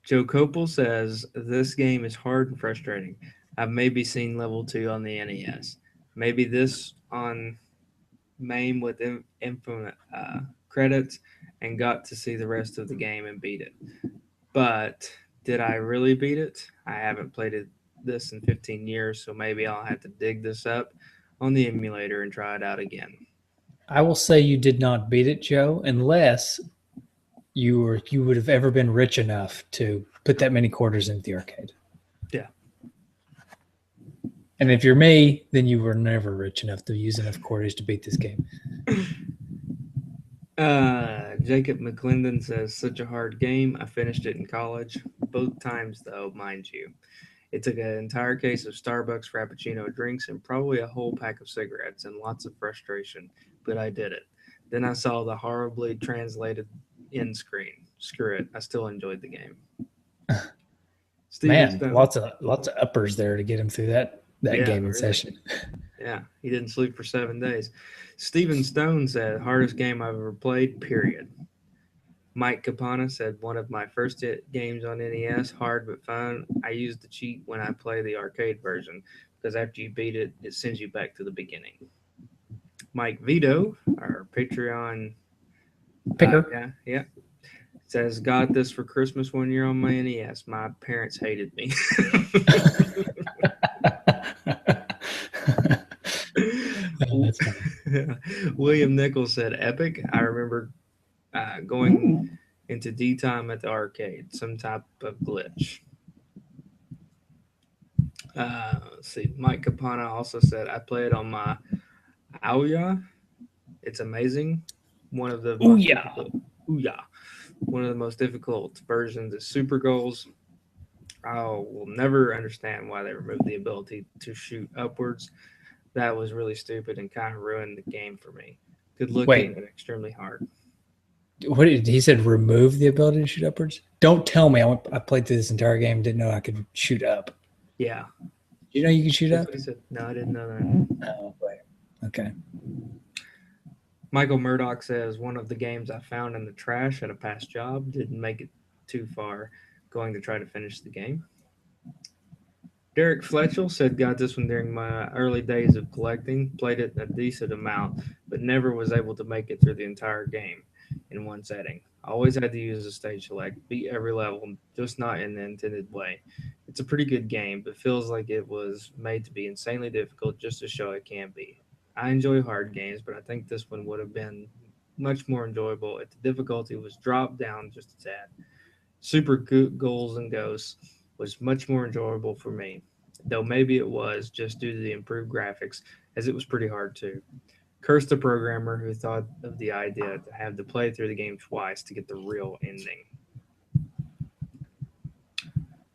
Joe Copel says, this game is hard and frustrating. I've maybe seen level 2 on the NES. Maybe this on MAME with infinite credits and got to see the rest of the game and beat it. But did I really beat it? I haven't played this in 15 years, so maybe I'll have to dig this up on the emulator and try it out again. I will say you did not beat it, Joe, unless you would have ever been rich enough to put that many quarters into the arcade. Yeah. And if you're me, then you were never rich enough to use enough quarters to beat this game. Jacob McClendon says, such a hard game. I finished it in college. Both times, though, mind you. It took an entire case of Starbucks Frappuccino drinks and probably a whole pack of cigarettes and lots of frustration, but I did it. Then I saw the horribly translated end screen. Screw it. I still enjoyed the game. Steven Man, Stone. lots of uppers there to get him through that Yeah, gaming really. session. Yeah, he didn't sleep for 7 days. Steven Stone said, hardest game I've ever played, period. Mike Capana said, one of my first games on NES, hard but fun. I use the cheat when I play the arcade version because after you beat it, it sends you back to the beginning. Mike Vito, our Patreon Picker. yeah, says, got this for Christmas one year on my NES. My parents hated me. That's funny. William Nichols said, epic. I remember going into D time at the arcade, some type of glitch. Let's see. Mike Capana also said, I play it on my Aoya. It's amazing. One of the Oh most yeah. difficult. Ouya. One of the most difficult versions is Super Goals. I will never understand why they removed the ability to shoot upwards. That was really stupid and kind of ruined the game for me. Good looking, Wait, but extremely hard. What did he said? Remove the ability to shoot upwards. Don't tell me. I played through this entire game. Didn't know I could shoot up. Yeah. You know you can shoot That's up. what he said. No, I didn't know that. Oh, wait. Okay. Michael Murdoch says one of the games I found in the trash at a past job didn't make it too far. Going to try to finish the game. Derek Fletchell said, got this one during my early days of collecting, played it a decent amount, but never was able to make it through the entire game in one setting. I always had to use a stage select, beat every level, just not in the intended way. It's a pretty good game, but feels like it was made to be insanely difficult just to show it can be. I enjoy hard games, but I think this one would have been much more enjoyable if the difficulty was dropped down just a tad. Super Ghouls and Ghosts was much more enjoyable for me, though maybe it was just due to the improved graphics, as it was pretty hard too. Curse the programmer who thought of the idea to have to play through the game twice to get the real ending.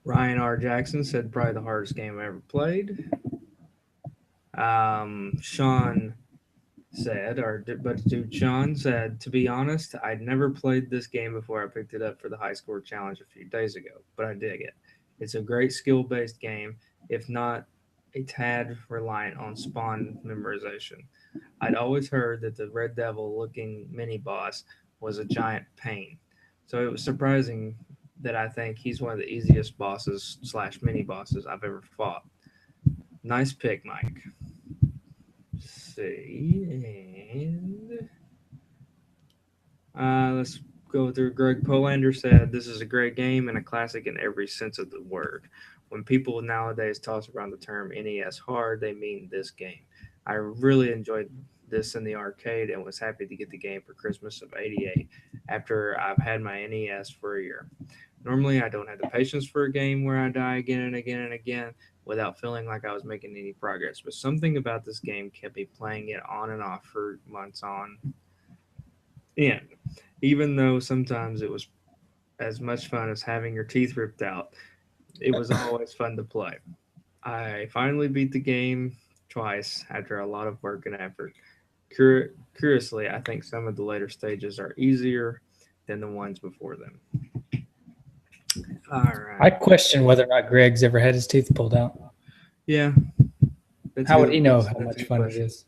Ryan R. Jackson said probably the hardest game I ever played. Sean said, but dude Sean said, to be honest, I'd never played this game before I picked it up for the high score challenge a few days ago, but I dig it. It's a great skill based game, if not a tad reliant on spawn memorization. I'd always heard that the Red Devil looking mini boss was a giant pain, so it was surprising that I think he's one of the easiest bosses slash mini bosses I've ever fought. Nice pick, Mike. See, and let's go through. Greg Polander said, this is a great game and a classic in every sense of the word. When people nowadays toss around the term NES hard, they mean this game. I really enjoyed this in the arcade and was happy to get the game for Christmas of '88 after I've had my NES for a year. Normally, I don't have the patience for a game where I die again and again and again without feeling like I was making any progress, but something about this game kept me playing it on and off for months on end. Even though sometimes it was as much fun as having your teeth ripped out, it was always fun to play. I finally beat the game twice after a lot of work and effort. Curiously, I think some of the later stages are easier than the ones before them. All I right. question whether or not Greg's ever had his teeth pulled out. Yeah. How would he know how much fun it is?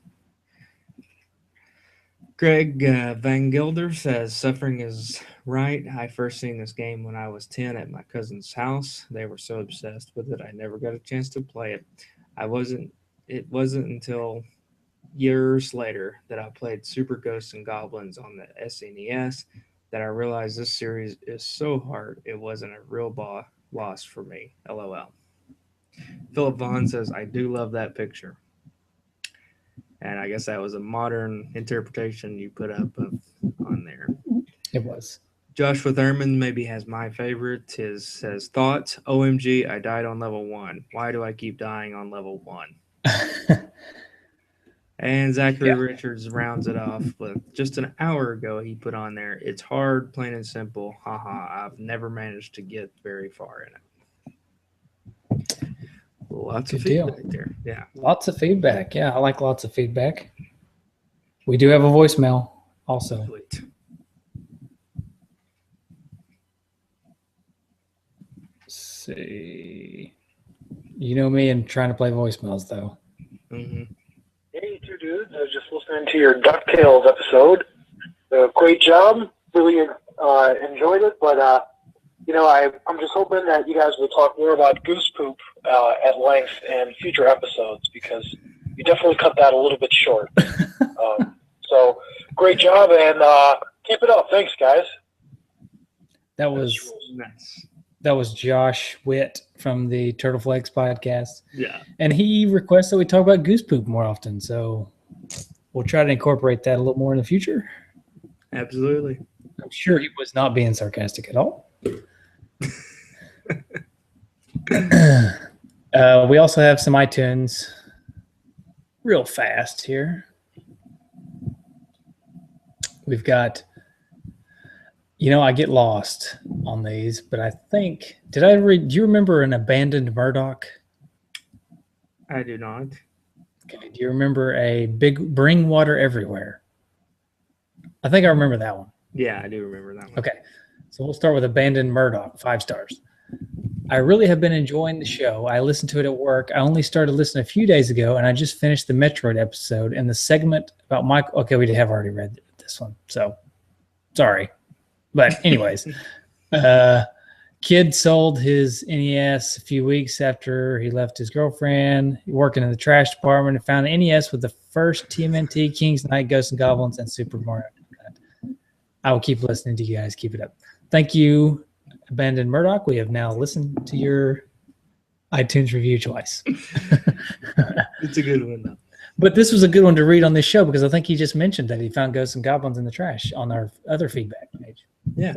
Greg Van Gilder says, suffering is right. I first seen this game when I was 10 at my cousin's house. They were so obsessed with it, I never got a chance to play it. It wasn't until years later that I played Super Ghosts and Goblins on the SNES that I realized this series is so hard it wasn't a real loss for me. LOL. Philip Vaughn says, I do love that picture. And I guess that was a modern interpretation you put up on there. It was. Joshua Thurman maybe has my favorite. His says, thoughts, OMG, I died on level 1. Why do I keep dying on level 1? And Zachary Richards rounds it off with, just an hour ago he put on there, it's hard, plain and simple. Haha, I've never managed to get very far in it. Lots of feedback there. Yeah. Lots of feedback. Yeah, I like lots of feedback. We do have a voicemail also. Sweet. Let's see. You know me and trying to play voicemails, though. Mm-hmm. Hey, two dudes. I was just listening to your DuckTales episode. Great job. Really enjoyed it, but I'm just hoping that you guys will talk more about goose poop at length in future episodes, because you definitely cut that a little bit short. So great job, and keep it up. Thanks, guys. That was nice. That was Josh Witt from the Turtle Flakes podcast. Yeah. And he requests that we talk about goose poop more often. So we'll try to incorporate that a little more in the future. Absolutely. I'm sure he was not being sarcastic at all. We also have some iTunes real fast here. We've got, I get lost on these, but I think, do you remember an abandoned Murdoch? I do not. Okay. Do you remember a big Bring Water Everywhere? I think I remember that one. Yeah, I do remember that one. Okay, so we'll start with Abandoned Murdoch, 5 stars. I really have been enjoying the show. I listened to it at work. I only started listening a few days ago, and I just finished the Metroid episode and the segment about Michael. Okay, we have already read this one, so sorry. But anyways, kid sold his NES a few weeks after he left his girlfriend, working in the trash department, and found an NES with the first TMNT, King's Knight, Ghosts and Goblins, and Super Mario. I will keep listening to you guys. Keep it up. Thank you, Abandoned Murdoch. We have now listened to your iTunes review twice. It's a good one, though. But this was a good one to read on this show because I think he just mentioned that he found Ghosts and Goblins in the trash on our other feedback page. Yeah.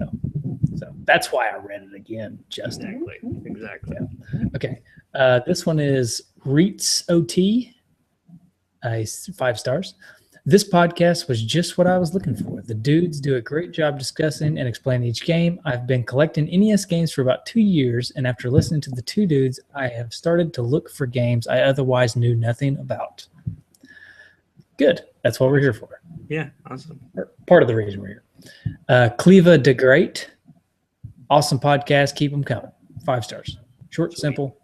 So that's why I read it again, Justin. Exactly. Yeah. Okay. This one is Reets OT, 5 stars. This podcast was just what I was looking for. The dudes do a great job discussing and explaining each game. I've been collecting NES games for about 2 years, and after listening to the 2 dudes, I have started to look for games I otherwise knew nothing about. Good. That's what we're here for. Yeah, awesome. Part of the reason we're here. Cleva de Great. Awesome podcast. Keep them coming. 5 stars. Short, simple.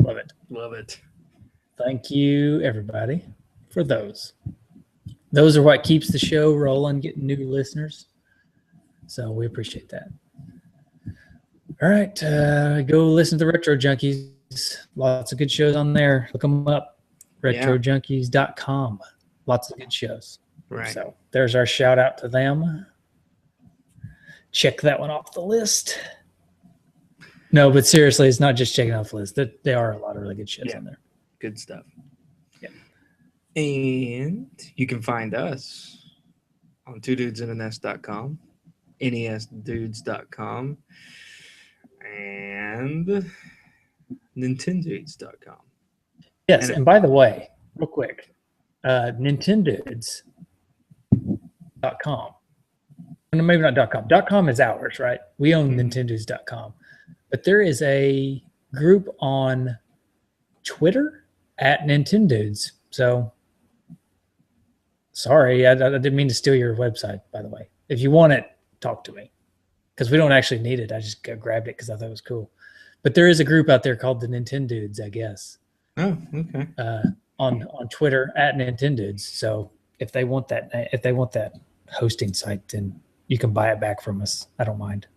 Love it. Love it. Thank you, everybody, for those. Those are what keeps the show rolling, getting new listeners. So we appreciate that. All right. Go listen to the Retro Junkies. Lots of good shows on there. Look them up. RetroJunkies.com. Lots of good shows. Right. So there's our shout out to them. Check that one off the list. No, but seriously, it's not just checking off the list. There are a lot of really good shows on there. Good stuff. Yeah. And you can find us on twodudesinthenest.com, nesdudes.com, and nintendudes.com. Yes, and by the way, real quick, nintendudes.com. No, maybe not .com. .com is ours, right? We own nintendudes.com. But there is a group on Twitter at Nintendudes. So, sorry, I didn't mean to steal your website, by the way. If you want it, talk to me. Because we don't actually need it. I just grabbed it because I thought it was cool. But there is a group out there called the Nintendudes, I guess. Oh, okay. On Twitter at Nintendudes. So if they want that hosting site, then you can buy it back from us. I don't mind.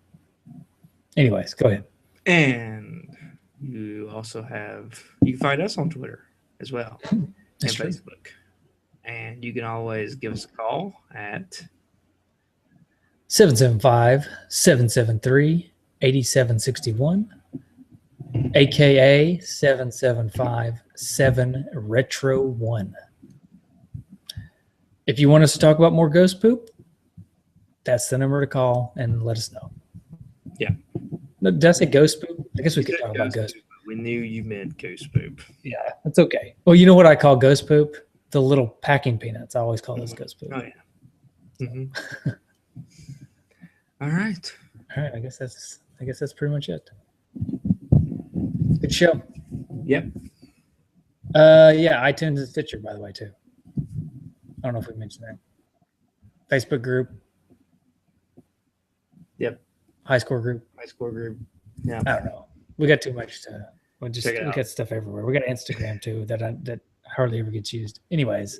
Anyways, go ahead. And you also you can find us on Twitter as well and Facebook. And you can always give us a call at 775-773-8761, aka 775-7-RETRO1. If you want us to talk about more ghost poop, that's the number to call and let us know. Yeah. No, did I say ghost poop? I guess we could talk about ghost poop. We knew you meant ghost poop. Yeah, that's okay. Well, you know what I call ghost poop? The little packing peanuts. I always call those ghost poop. Oh, yeah. Mm-hmm. All right. All right. I guess that's pretty much it. Good show. Yep. Yeah, iTunes and Stitcher, by the way, too. I don't know if we mentioned that. Facebook group. Yep. High score group. Yeah. I don't know. We got too much to. We out. got stuff everywhere. We got Instagram too that hardly ever gets used. Anyways,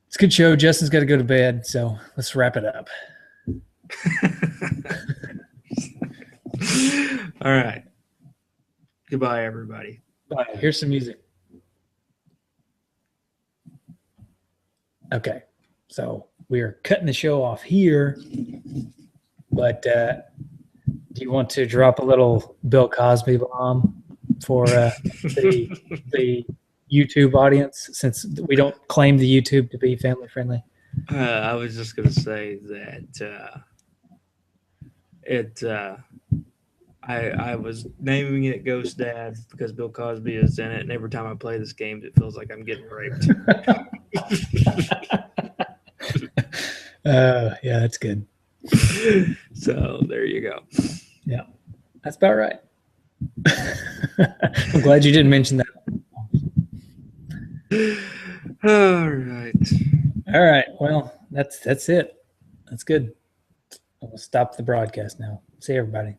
it's a good show. Justin's got to go to bed, so let's wrap it up. All right. Goodbye, everybody. Bye. Here's some music. Okay, so we are cutting the show off here, but do you want to drop a little Bill Cosby bomb for the YouTube audience, since we don't claim the YouTube to be family friendly? I was just going to say that I was naming it Ghost Dad because Bill Cosby is in it, and every time I play this game, it feels like I'm getting raped. Yeah, that's good. So there you go. Yeah, that's about right. I'm glad you didn't mention that. All right. All right. Well, that's it. That's good. We'll stop the broadcast now. See everybody.